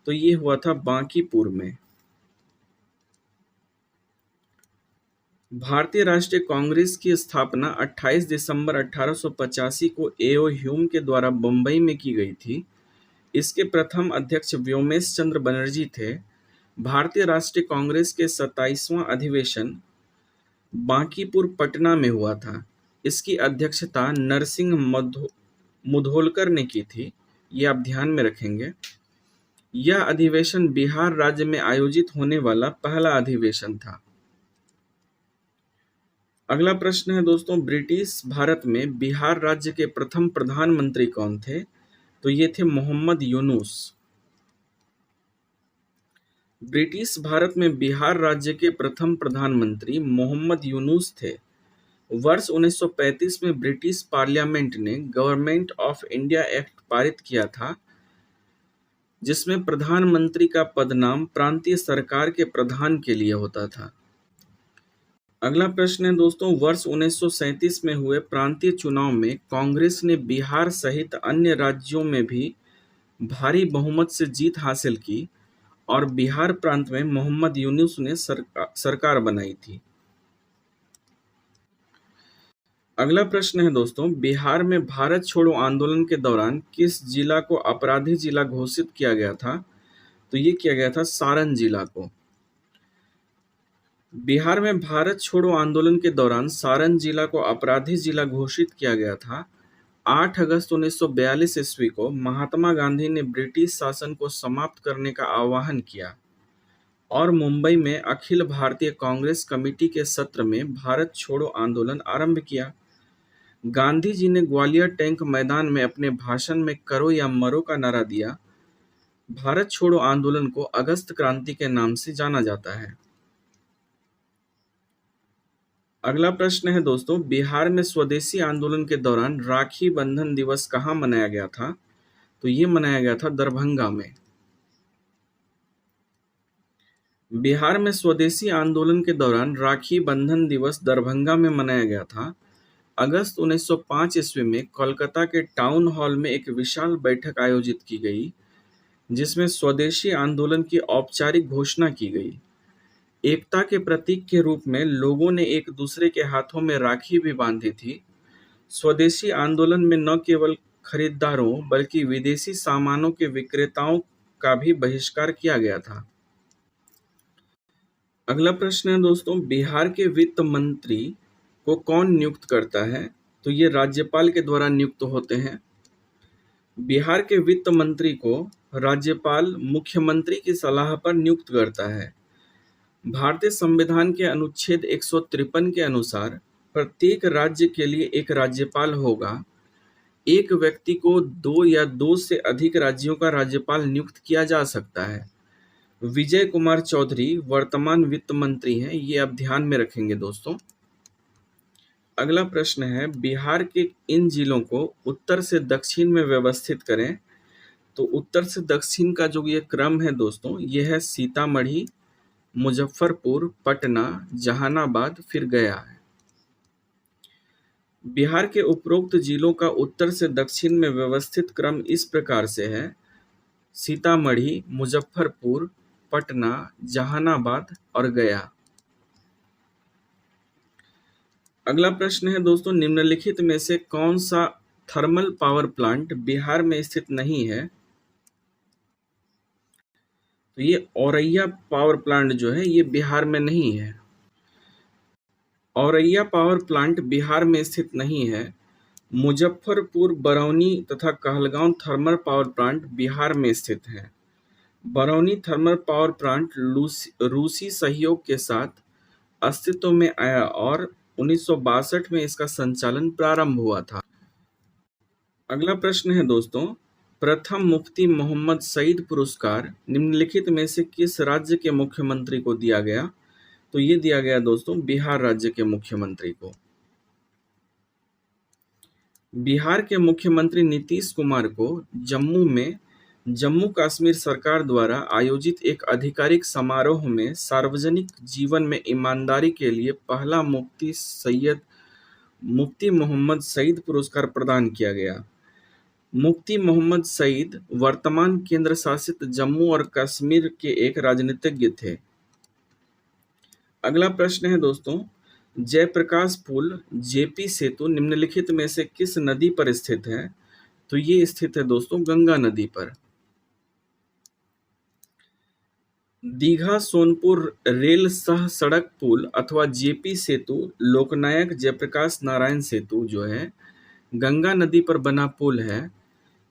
तो ये हुआ था बांकीपुर में। भारतीय राष्ट्रीय कांग्रेस की स्थापना 28 दिसंबर 1885 को ए.ओ. ह्यूम के द्वारा बंबई में की गई थी। इसके प्रथम अध्यक्ष व्योमेश चंद्र बनर्जी थे। भारतीय राष्ट्रीय कांग्रेस के 27वां अधिवेशन बांकीपुर पटना में हुआ था। इसकी अध्यक्षता नरसिंह मुधोलकर ने की थी। ये आप ध्यान में रखेंगे। यह अधिवेशन बिहार राज्य में आयोजित होने वाला पहला अधिवेशन था। अगला प्रश्न है दोस्तों, ब्रिटिश भारत में बिहार राज्य के प्रथम प्रधानमंत्री कौन थे? तो ये थे मोहम्मद यूनुस। ब्रिटिश भारत में बिहार राज्य के प्रथम प्रधानमंत्री मोहम्मद यूनुस थे। वर्ष 1935 में ब्रिटिश पार्लियामेंट ने गवर्नमेंट ऑफ इंडिया एक्ट पारित किया था, जिसमें प्रधानमंत्री का पदनाम प्रांतीय सरकार के प्रधान के लिए होता था। अगला प्रश्न है दोस्तों, वर्ष 1937 में हुए प्रांतीय चुनाव में कांग्रेस ने बिहार सहित अन्य राज्यों में भी भारी बहुमत से जीत हासिल की और बिहार प्रांत में मोहम्मद यूनुस ने सरकार बनाई थी। अगला प्रश्न है दोस्तों, बिहार में भारत छोड़ो आंदोलन के दौरान किस जिला को अपराधी जिला घोषित किया गया था? तो ये किया गया था सारण जिला को। बिहार में भारत छोड़ो आंदोलन के दौरान सारण जिला को अपराधी जिला घोषित किया गया था। 8 अगस्त 1942 ईस्वी को महात्मा गांधी ने ब्रिटिश शासन को समाप्त करने का आह्वान किया और मुंबई में अखिल भारतीय कांग्रेस कमेटी के सत्र में भारत छोड़ो आंदोलन आरंभ किया। गांधी जी ने ग्वालियर टैंक मैदान में अपने भाषण में करो या मरो का नारा दिया। भारत छोड़ो आंदोलन को अगस्त क्रांति के नाम से जाना जाता है। अगला प्रश्न है दोस्तों, बिहार में स्वदेशी आंदोलन के दौरान राखी बंधन दिवस कहाँ मनाया गया था? तो ये मनाया गया था दरभंगा में। बिहार में स्वदेशी आंदोलन के दौरान राखी बंधन दिवस दरभंगा में मनाया गया था। अगस्त 1905 ईस्वी में कोलकाता के टाउन हॉल में एक विशाल बैठक आयोजित की गई, जिसमें स्वदेशी आंदोलन की औपचारिक घोषणा की गई। एकता के प्रतीक के रूप में लोगों ने एक दूसरे के हाथों में राखी भी बांधी थी। स्वदेशी आंदोलन में न केवल खरीदारों बल्कि विदेशी सामानों के विक्रेताओं का भी बहिष्कार किया गया था। अगला प्रश्न है दोस्तों, बिहार के वित्त मंत्री को कौन नियुक्त करता है? तो ये राज्यपाल के द्वारा नियुक्त होते हैं। बिहार के वित्त मंत्री को राज्यपाल मुख्यमंत्री की सलाह पर नियुक्त करता है। भारतीय संविधान के अनुच्छेद 153 के अनुसार प्रत्येक राज्य के लिए एक राज्यपाल होगा। एक व्यक्ति को 2 या 2 से अधिक राज्यों का राज्यपाल नियुक्त किया जा सकता है। विजय कुमार चौधरी वर्तमान वित्त मंत्री हैं, ये आप ध्यान में रखेंगे दोस्तों। अगला प्रश्न है, बिहार के इन जिलों को उत्तर से दक्षिण में व्यवस्थित करें। तो उत्तर से दक्षिण का जो ये क्रम है दोस्तों, ये है सीतामढ़ी, मुजफ्फरपुर, पटना, जहानाबाद, फिर गया है। बिहार के उपरोक्त जिलों का उत्तर से दक्षिण में व्यवस्थित क्रम इस प्रकार से है: सीतामढ़ी, मुजफ्फरपुर, पटना, जहानाबाद और गया। अगला प्रश्न है दोस्तों, निम्नलिखित में से कौन सा थर्मल पावर प्लांट बिहार में स्थित नहीं है? तो ये औरैया पावर प्लांट जो है ये बिहार में नहीं है। औरैया पावर प्लांट बिहार में स्थित नहीं है। मुजफ्फरपुर, बरौनी तथा Kahalgaon thermal power plant Bihar में स्थित है। बरौनी थर्मल पावर प्लांट रूसी सहयोग के साथ अस्तित्व में आया और 1962 में इसका संचालन प्रारंभ हुआ था। अगला प्रश्न है दोस्तों, प्रथम मुफ्ती मोहम्मद सईद पुरस्कार निम्नलिखित में से किस राज्य के मुख्यमंत्री को दिया गया? तो ये दिया गया दोस्तों बिहार राज्य के मुख्यमंत्री को। बिहार के मुख्यमंत्री नीतीश कुमार को जम्मू में जम्मू कश्मीर सरकार द्वारा आयोजित एक आधिकारिक समारोह में सार्वजनिक जीवन में ईमानदारी के लिए पहला मुफ्ती मोहम्मद सईद पुरस्कार प्रदान किया गया। मुफ्ती मोहम्मद सईद वर्तमान केंद्र शासित जम्मू और कश्मीर के एक राजनीतिज्ञ थे। अगला प्रश्न है दोस्तों, जयप्रकाश पुल, जेपी सेतु निम्नलिखित में से किस नदी पर स्थित है? तो ये स्थित है दोस्तों गंगा नदी पर। दीघा सोनपुर रेल सह सड़क पुल अथवा जेपी सेतु लोकनायक जयप्रकाश नारायण सेतु जो है गंगा नदी पर बना पुल है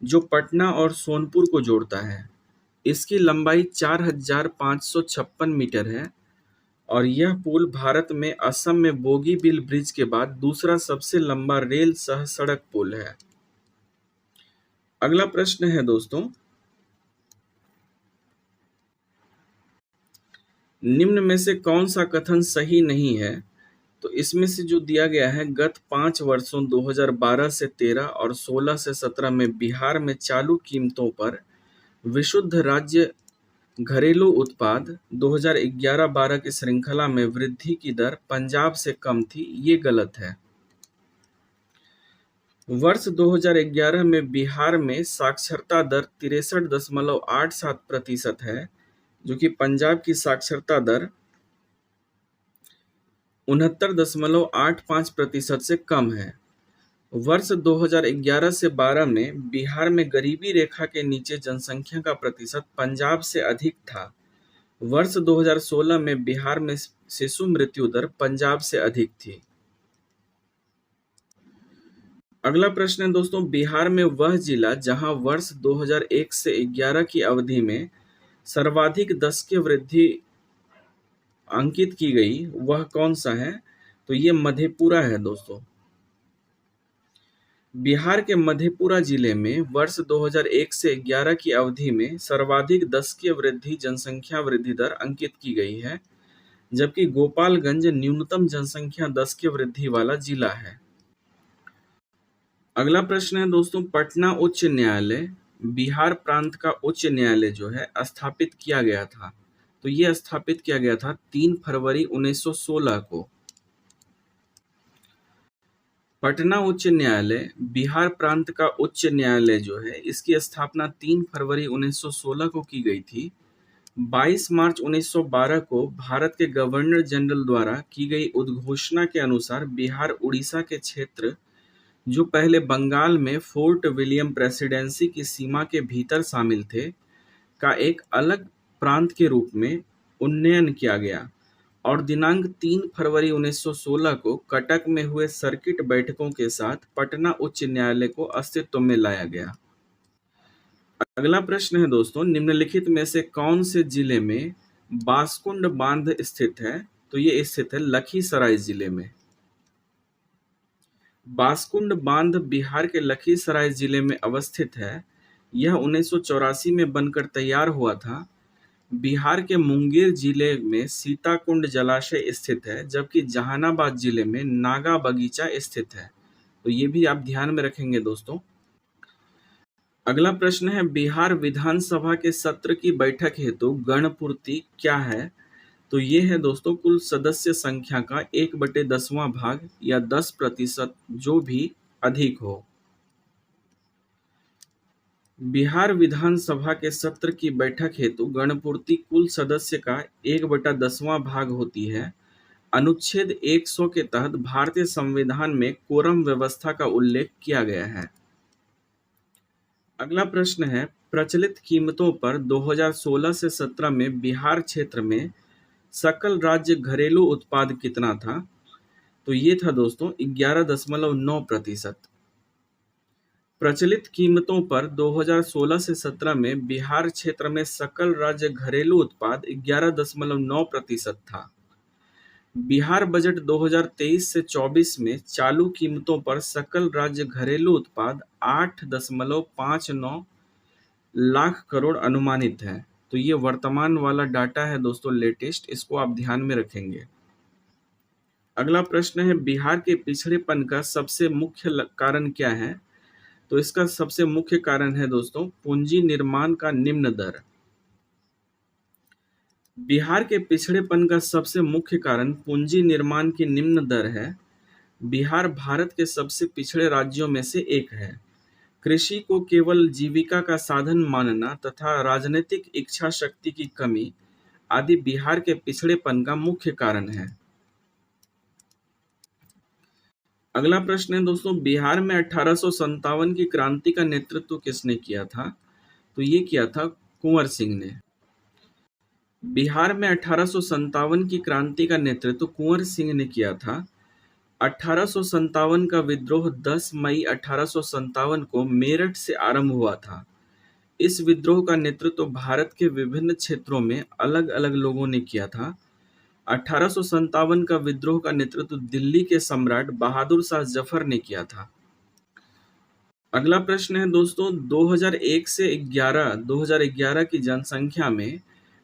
जो पटना और सोनपुर को जोड़ता है। इसकी लंबाई 4556 मीटर है और यह पुल भारत में असम में बोगीबील ब्रिज के बाद दूसरा सबसे लंबा रेल सह सड़क पुल है। अगला प्रश्न है दोस्तों, निम्न में से कौन सा कथन सही नहीं है? तो इसमें से जो दिया गया है, गत 5 वर्षों 2012 से 13 और 16 से 17 में बिहार में चालू कीमतों पर विशुद्ध राज्य घरेलू उत्पाद 2011-12 की श्रृंखला में वृद्धि की दर पंजाब से कम थी, ये गलत है। वर्ष 2011 में बिहार में साक्षरता दर 63.87% है, जो कि पंजाब की साक्षरता दर 69.85% से कम है। वर्ष 2011 से 12 में बिहार में गरीबी रेखा के नीचे जनसंख्या का प्रतिशत पंजाब से अधिक था। वर्ष 2016 में बिहार में शिशु मृत्यु दर पंजाब से अधिक थी। अगला प्रश्न है दोस्तों, बिहार में वह जिला जहां वर्ष 2001 से 11 की अवधि में सर्वाधिक दशकीय वृद्धि अंकित की गई वह कौन सा है? तो ये मधेपुरा है दोस्तों। बिहार के मधेपुरा जिले में वर्ष 2001 से 11 की अवधि में सर्वाधिक दशकीय वृद्धि जनसंख्या वृद्धि दर अंकित की गई है, जबकि गोपालगंज न्यूनतम जनसंख्या दशकीय वृद्धि वाला जिला है। अगला प्रश्न है दोस्तों, पटना उच्च न्यायालय बिहार प्रांत का उच्च न्यायालय जो है स्थापित किया गया था। तो ये स्थापित किया गया था 3 फरवरी 1916 को। पटना उच्च न्यायालय बिहार प्रांत का उच्च न्यायालय जो है, इसकी स्थापना 3 फरवरी 1916 को की गई थी। 22 मार्च 1912 को भारत के गवर्नर जनरल द्वारा की गई उद्घोषणा के अनुसार बिहार उड़ीसा के क्षेत्र, जो पहले बंगाल में फोर्ट विलियम प्रेसिडेंसी की सीमा के भीतर शामिल थे, का एक अलग प्रांत के रूप में उन्नयन किया गया और दिनांक 3 फरवरी 1916 को कटक में हुए सर्किट बैठकों के साथ पटना उच्च न्यायालय को अस्तित्व में लाया गया। अगला प्रश्न है दोस्तों, निम्नलिखित में से कौन से जिले में बासकुंड बांध स्थित है? तो ये स्थित है लखीसराय जिले में। बासकुंड बांध बिहार के लखीसराय जिले में अवस्थित है। यह 1984 में बनकर तैयार हुआ था। बिहार के मुंगेर जिले में सीताकुंड जलाशय स्थित है, जबकि जहानाबाद जिले में नागा बगीचा स्थित है। तो ये भी आप ध्यान में रखेंगे दोस्तों। अगला प्रश्न है, बिहार विधानसभा के सत्र की बैठक हेतु गणपूर्ति क्या है? तो ये है दोस्तों कुल सदस्य संख्या का 1/10वां भाग या 10% जो भी अधिक हो। बिहार विधानसभा के सत्र की बैठक हेतु गणपूर्ति कुल सदस्य का 1/10वां भाग होती है। अनुच्छेद 100 के तहत भारतीय संविधान में कोरम व्यवस्था का उल्लेख किया गया है। अगला प्रश्न है, प्रचलित कीमतों पर 2016 से 17 में बिहार क्षेत्र में सकल राज्य घरेलू उत्पाद कितना था? तो ये था दोस्तों 11.9%। प्रचलित कीमतों पर 2016 से 17 में बिहार क्षेत्र में सकल राज्य घरेलू उत्पाद 11.9% था। बिहार बजट 2023 से 24 में चालू कीमतों पर सकल राज्य घरेलू उत्पाद 8.59 लाख करोड़ अनुमानित है। तो ये वर्तमान वाला डाटा है दोस्तों, लेटेस्ट, इसको आप ध्यान में रखेंगे। अगला प्रश्न है, बिहार के पिछड़ेपन का सबसे मुख्य कारण क्या है? तो इसका सबसे मुख्य कारण है दोस्तों पूंजी निर्माण का निम्न दर। बिहार के पिछड़ेपन का सबसे मुख्य कारण पूंजी निर्माण की निम्न दर है। बिहार भारत के सबसे पिछड़े राज्यों में से एक है। कृषि को केवल जीविका का साधन मानना तथा राजनीतिक इच्छा शक्ति की कमी आदि बिहार के पिछड़ेपन का मुख्य कारण है। अगला प्रश्न है दोस्तों, बिहार में 1857 की क्रांति का नेतृत्व किसने किया था? तो ये किया था कुंवर सिंह ने। बिहार में 1857 की क्रांति का नेतृत्व कुंवर सिंह ने किया था। 1857 का विद्रोह 10 मई 1857 को मेरठ से आरंभ हुआ था। इस विद्रोह का नेतृत्व भारत के विभिन्न क्षेत्रों में अलग अलग लोगों ने किया था। 1857 का विद्रोह का नेतृत्व दिल्ली के सम्राट बहादुर शाह जफर ने किया था। अगला प्रश्न है दोस्तों, 2011 की जनसंख्या में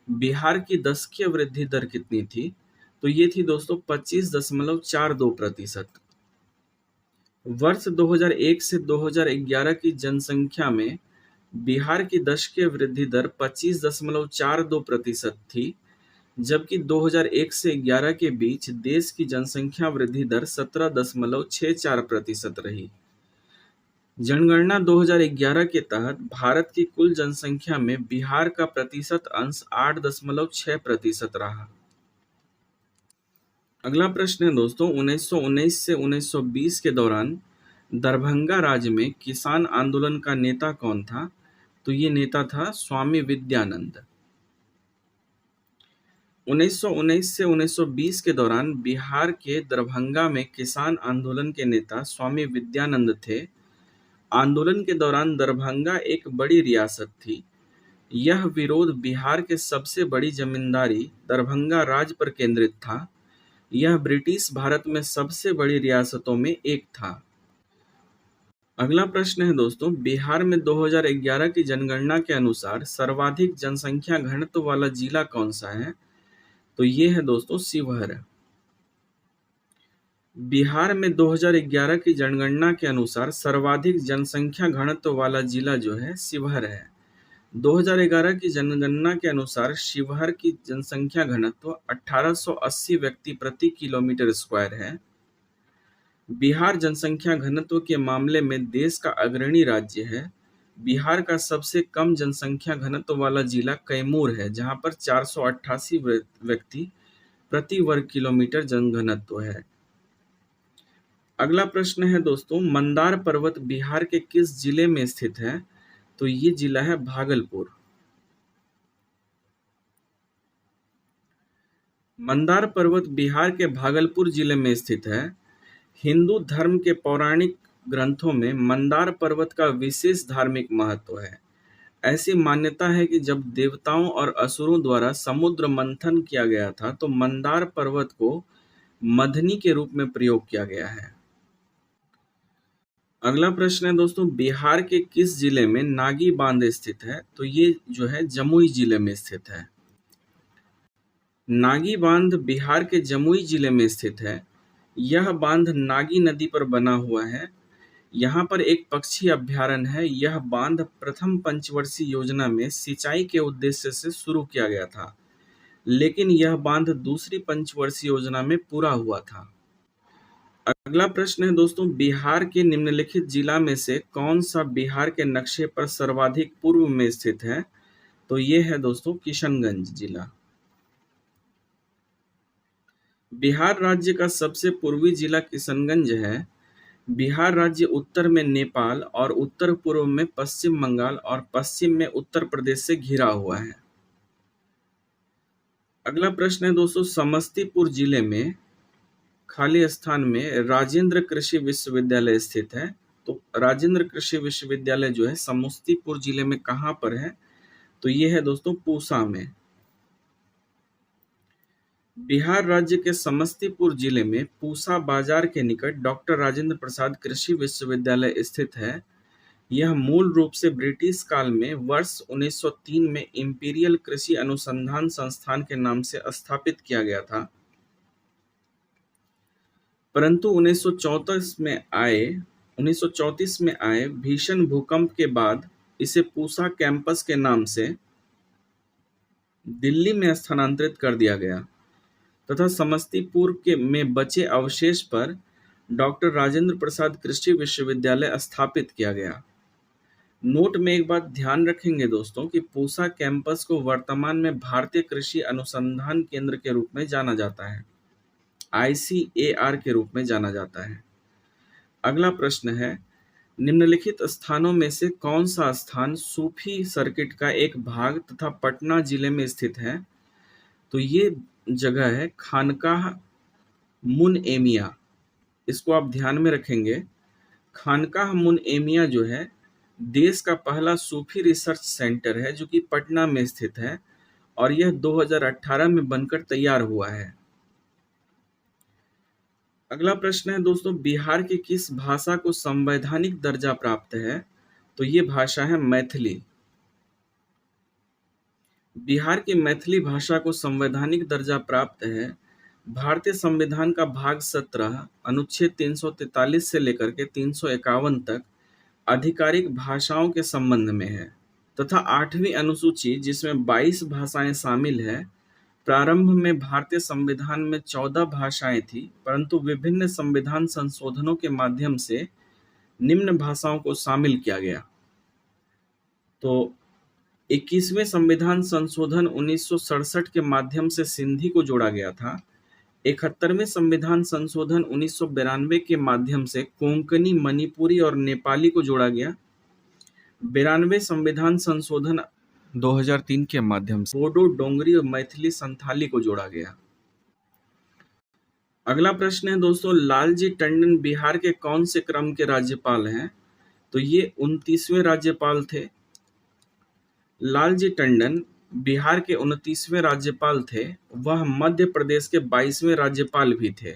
बिहार की दशकीय वृद्धि दर कितनी थी? तो ये थी दोस्तों 25.42%। वर्ष 2001 से 2011 की जनसंख्या में बिहार की दशकीय वृद्धि दर 25.42% थी, जबकि 2001 से 11 के बीच देश की जनसंख्या वृद्धि दर 17.64% रही। जनगणना 2011 के तहत भारत की कुल जनसंख्या में बिहार का प्रतिशत अंश 8.6% रहा। अगला प्रश्न है दोस्तों, 1919 से 1920 के दौरान दरभंगा राज्य में किसान आंदोलन का नेता कौन था? तो ये नेता था स्वामी विद्यानंद। 1919 से 1920 के दौरान बिहार के दरभंगा में किसान आंदोलन के नेता स्वामी विद्यानंद थे। आंदोलन के दौरान दरभंगा एक बड़ी रियासत थी। यह विरोध बिहार के सबसे बड़ी जमींदारी दरभंगा राज्य पर केंद्रित था। यह ब्रिटिश भारत में सबसे बड़ी रियासतों में एक था। अगला प्रश्न है दोस्तों, बिहार में 2011 की जनगणना के अनुसार सर्वाधिक जनसंख्या घनत्व वाला जिला कौन सा है? तो ये है दोस्तों शिवहर। बिहार में 2011 की जनगणना के अनुसार सर्वाधिक जनसंख्या घनत्व वाला जिला जो है शिवहर है। 2011 की जनगणना के अनुसार शिवहर की जनसंख्या घनत्व 1880 व्यक्ति प्रति किलोमीटर स्क्वायर है। बिहार जनसंख्या घनत्व के मामले में देश का अग्रणी राज्य है। बिहार का सबसे कम जनसंख्या घनत्व वाला जिला कैमूर है, जहां पर 488 व्यक्ति प्रति वर्ग किलोमीटर जनघनत्व है। अगला प्रश्न है दोस्तों, मंदार पर्वत बिहार के किस जिले में स्थित है? तो ये जिला है भागलपुर। मंदार पर्वत बिहार के भागलपुर जिले में स्थित है। हिंदू धर्म के पौराणिक ग्रंथों में मंदार पर्वत का विशेष धार्मिक महत्व है। ऐसी मान्यता है कि जब देवताओं और असुरों द्वारा समुद्र मंथन किया गया था, तो मंदार पर्वत को मधनी के रूप में प्रयोग किया गया है। अगला प्रश्न है दोस्तों, बिहार के किस जिले में नागी बांध स्थित है? तो ये जो है जमुई जिले में स्थित है। नागी बांध बिहार के जमुई जिले में स्थित है। यह बांध नागी नदी पर बना हुआ है। यहाँ पर एक पक्षी अभयारण्य है। यह बांध प्रथम पंचवर्षीय योजना में सिंचाई के उद्देश्य से शुरू किया गया था, लेकिन यह बांध दूसरी पंचवर्षीय योजना में पूरा हुआ था। अगला प्रश्न है दोस्तों, बिहार के निम्नलिखित जिला में से कौन सा बिहार के नक्शे पर सर्वाधिक पूर्व में स्थित है? तो ये है दोस्तों किशनगंज जिला। बिहार राज्य का सबसे पूर्वी जिला किशनगंज है। बिहार राज्य उत्तर में नेपाल और उत्तर पूर्व में पश्चिम बंगाल और पश्चिम में उत्तर प्रदेश से घिरा हुआ है। अगला प्रश्न है दोस्तों, समस्तीपुर जिले में खाली स्थान में राजेंद्र कृषि विश्वविद्यालय स्थित है। तो राजेंद्र कृषि विश्वविद्यालय जो है समस्तीपुर जिले में कहाँ पर है? तो ये है दोस्तों पूसा में। बिहार राज्य के समस्तीपुर जिले में पूसा बाजार के निकट डॉक्टर राजेंद्र प्रसाद कृषि विश्वविद्यालय स्थित है। यह मूल रूप से ब्रिटिश काल में वर्ष 1903 में इंपीरियल कृषि अनुसंधान संस्थान के नाम से स्थापित किया गया था, परंतु 1934 में आए भीषण भूकंप के बाद इसे पूसा कैंपस के नाम से दिल्ली में स्थानांतरित कर दिया गया तथा समस्तीपुर में बचे अवशेष पर डॉक्टर राजेंद्र प्रसाद कृषि विश्वविद्यालय स्थापित किया गया। नोट में एक बात ध्यान रखेंगे दोस्तों कि पूसा कैंपस को वर्तमान में भारतीय कृषि अनुसंधान केंद्र के रूप में जाना जाता है, ICAR के रूप में जाना जाता है। अगला प्रश्न है, निम्नलिखित स्थानों में से कौन सा स्थान सूफी सर्किट का एक भाग तथा पटना जिले में स्थित है? तो ये जगह है खानकाह मुनएमिया। इसको आप ध्यान में रखेंगे। खानकाह मुनएमिया जो है देश का पहला सूफी रिसर्च सेंटर है, जो कि पटना में स्थित है और यह 2018 में बनकर तैयार हुआ है। अगला प्रश्न है दोस्तों, बिहार की किस भाषा को संवैधानिक दर्जा प्राप्त है? तो ये भाषा है मैथिली। बिहार की मैथिली भाषा को संवैधानिक दर्जा प्राप्त है। भारतीय संविधान का भाग 17 अनुच्छेद 343 से लेकर के 351 तक आधिकारिक भाषाओं के संबंध में है तथा 8वीं अनुसूची जिसमें 22 भाषाएं शामिल है। प्रारंभ में भारतीय संविधान में 14 भाषाएं थी, परंतु विभिन्न संविधान संशोधनों के माध्यम से निम्न भाषाओं को शामिल किया गया। तो 21वें संविधान संशोधन 1967 के माध्यम से सिंधी को जोड़ा गया था। 71वें संविधान संशोधन 1992 के माध्यम से कोंकणी, मणिपुरी और नेपाली को जोड़ा गया। 92वें संविधान संशोधन 2003 के माध्यम से बोडो, डोंगरी और मैथिली संथाली को जोड़ा गया। अगला प्रश्न है दोस्तों, लालजी टंडन बिहार के कौन से क्रम के राज्यपाल हैं? तो ये 29वें राज्यपाल थे। लालजी टंडन बिहार के 29वें राज्यपाल थे। वह मध्य प्रदेश के 22वें राज्यपाल भी थे।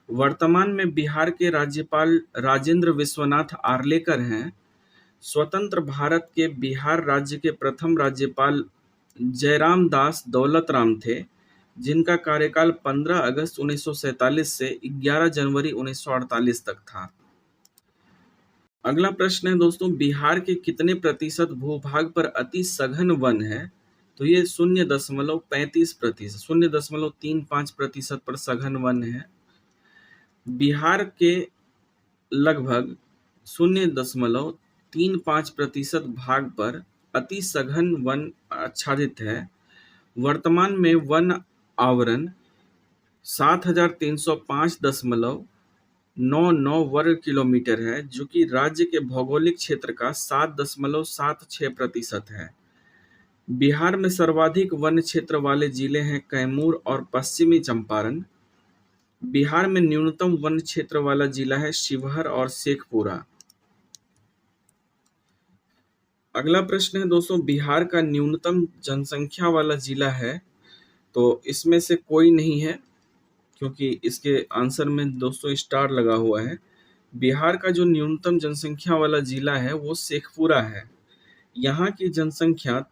वर्तमान में बिहार के राज्यपाल राजेंद्र विश्वनाथ आर्लेकर हैं। स्वतंत्र भारत के बिहार राज्य के प्रथम राज्यपाल जयराम दास दौलतराम थे, जिनका कार्यकाल 15 अगस्त 1947 से 11 जनवरी 1948 तक था। अगला प्रश्न है दोस्तों, बिहार के कितने प्रतिशत भूभाग पर अति सघन वन है? तो ये 0.35%, 0.35% पर सघन वन है। बिहार के लगभग 0.35% भाग पर अति सघन वन आच्छादित है। वर्तमान में वन आवरण 7,305.99 वर्ग किलोमीटर है, जो कि राज्य के भौगोलिक क्षेत्र का 7.76% है। बिहार में सर्वाधिक वन क्षेत्र वाले जिले हैं कैमूर और पश्चिमी चंपारण। बिहार में न्यूनतम वन क्षेत्र वाला जिला है शिवहर और शेखपुरा। अगला प्रश्न है दोस्तों, बिहार का न्यूनतम जनसंख्या वाला जिला है, तो इसमें से कोई नहीं है, क्योंकि इसके आंसर में दोस्तों स्टार लगा हुआ है। बिहार का जो न्यूनतम जनसंख्या वाला जिला है वो शेखपुरा है। यहाँ की जनसंख्या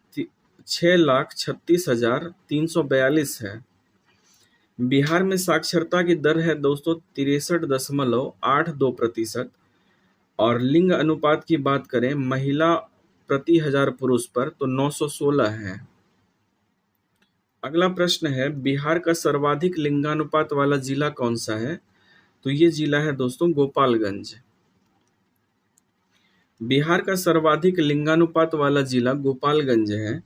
6,36,342 है। बिहार में साक्षरता की दर है दोस्तों 63.82%। और लिंग अनुपात की बात करें महिला प्रति 1000 पुरुष पर तो 916 है। अगला प्रश्न है, बिहार का सर्वाधिक लिंगानुपात वाला जिला कौन सा है? तो ये जिला है दोस्तों गोपालगंज। बिहार का सर्वाधिक लिंगानुपात वाला जिला गोपालगंज है।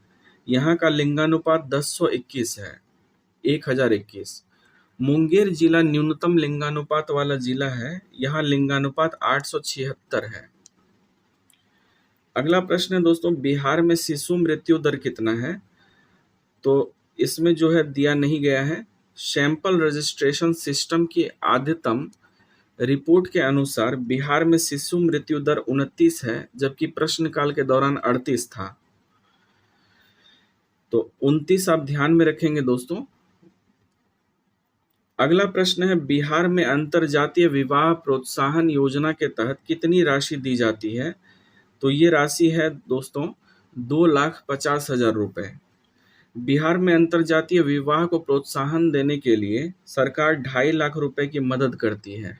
यहाँ का लिंगानुपात 1021 है, 1021। मुंगेर जिला न्यूनतम लिंगानुपात वाला जिला है। यहाँ लिंगानुपात 876 है। अगला प्रश्न है दोस्तों, बिहार में शिशु मृत्यु दर कितना है? तो इसमें जो है दिया नहीं गया है। सैंपल रजिस्ट्रेशन सिस्टम की आद्यतम रिपोर्ट के अनुसार बिहार में शिशु मृत्यु दर 29 है, जबकि प्रश्नकाल के दौरान 38 था। तो 29 आप ध्यान में रखेंगे दोस्तों। अगला प्रश्न है, बिहार में अंतरजातीय विवाह प्रोत्साहन योजना के तहत कितनी राशि दी जाती है? तो ये राशि है दोस्तों 2,50,000 रुपए। बिहार में अंतरजातीय विवाह को प्रोत्साहन देने के लिए सरकार 2.5 लाख रुपए की मदद करती है।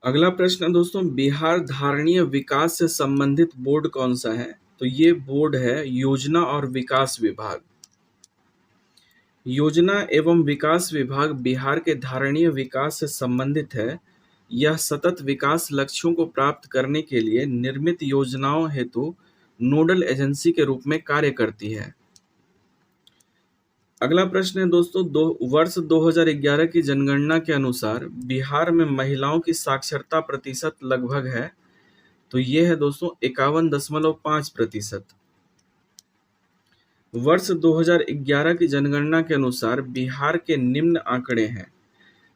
अगला प्रश्न है दोस्तों, बिहार धारणीय विकास से संबंधित बोर्ड कौन सा है? तो ये बोर्ड है योजना और विकास विभाग। योजना एवं विकास विभाग बिहार के धारणीय विकास से संबंधित है। यह सतत विकास लक्ष्यों को प्राप्त करने के लिए निर्मित योजनाओं हेतु नोडल एजेंसी के रूप में कार्य करती है। अगला प्रश्न है दोस्तों, वर्ष 2011 की जनगणना के अनुसार बिहार में महिलाओं की साक्षरता प्रतिशत लगभग है। तो ये है दोस्तों 51.5%। वर्ष 2011 की जनगणना के अनुसार बिहार के निम्न आंकड़े हैं।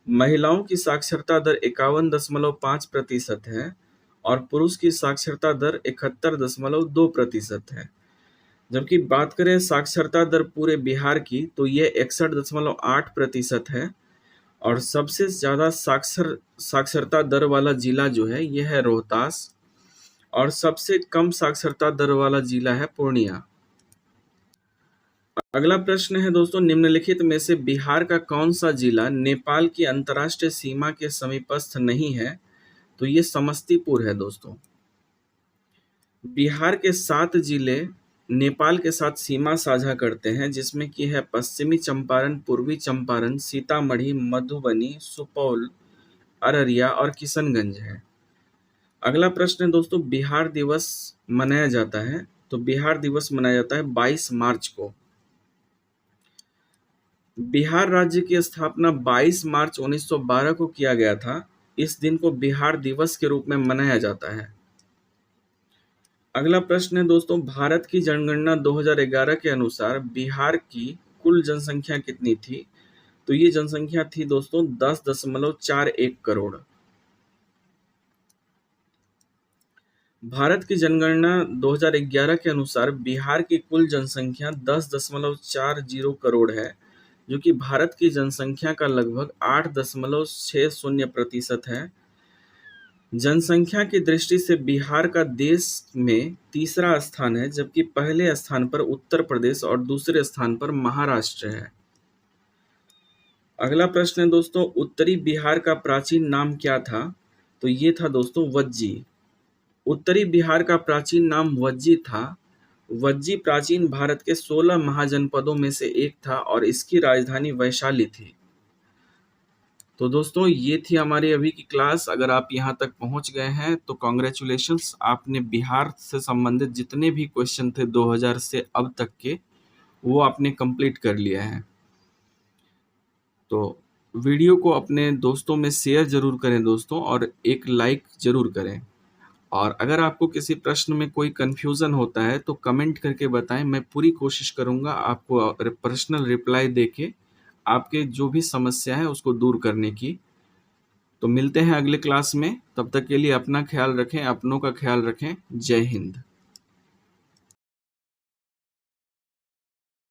महिलाओं की साक्षरता दर 51.5% है और पुरुष की साक्षरता दर 71.2% है। जबकि बात करें साक्षरता दर पूरे बिहार की तो ये 61.8% है और सबसे ज़्यादा साक्षरता दर वाला जिला जो है ये है रोहतास और सबसे कम साक्षरता दर वाला जिला है पूर्णिया। अगला प्रश्न है दोस्तों, निम्नलिखित में से बिहार का कौन सा जिला नेपाल की अंतर्राष्ट्रीय सीमा के समीपस्थ नहीं है? तो ये समस्तीपुर है दोस्तों। बिहार के 7 जिले नेपाल के साथ सीमा साझा करते हैं, जिसमें कि है पश्चिमी चंपारण, पूर्वी चंपारण, सीतामढ़ी, मधुबनी, सुपौल, अररिया और किशनगंज है। अगला प्रश्न है दोस्तों, बिहार दिवस मनाया जाता है। तो बिहार दिवस मनाया जाता है 22 मार्च को। बिहार राज्य की स्थापना 22 मार्च 1912 को किया गया था। इस दिन को बिहार दिवस के रूप में मनाया जाता है। अगला प्रश्न है दोस्तों, भारत की जनगणना 2011 के अनुसार बिहार की कुल जनसंख्या कितनी थी? तो ये जनसंख्या थी दोस्तों 10.41 करोड़। भारत की जनगणना 2011 के अनुसार बिहार की कुल जनसंख्या 10.40 करोड़ है, जो कि भारत की जनसंख्या का लगभग 8.60% है। जनसंख्या की दृष्टि से बिहार का देश में तीसरा स्थान है, जबकि पहले स्थान पर उत्तर प्रदेश और दूसरे स्थान पर महाराष्ट्र है। अगला प्रश्न है दोस्तों, उत्तरी बिहार का प्राचीन नाम क्या था? तो ये था दोस्तों वज्जी। उत्तरी बिहार का प्राचीन नाम वज्जी था। वज्जी प्राचीन भारत के 16 महाजनपदों में से एक था और इसकी राजधानी वैशाली थी। तो दोस्तों ये थी हमारी अभी की क्लास। अगर आप यहाँ तक पहुँच गए हैं तो कॉन्ग्रेचुलेशंस, आपने बिहार से संबंधित जितने भी क्वेश्चन थे 2000 से अब तक के, वो आपने कंप्लीट कर लिया है। तो वीडियो को अपने दोस्तों में शेयर जरूर करें दोस्तों, और एक लाइक जरूर करें। और अगर आपको किसी प्रश्न में कोई कंफ्यूजन होता है तो कमेंट करके बताएं, मैं पूरी कोशिश करूंगा आपको पर्सनल रिप्लाई देके आपके जो भी समस्या है उसको दूर करने की। तो मिलते हैं अगले क्लास में, तब तक के लिए अपना ख्याल रखें, अपनों का ख्याल रखें। जय हिंद।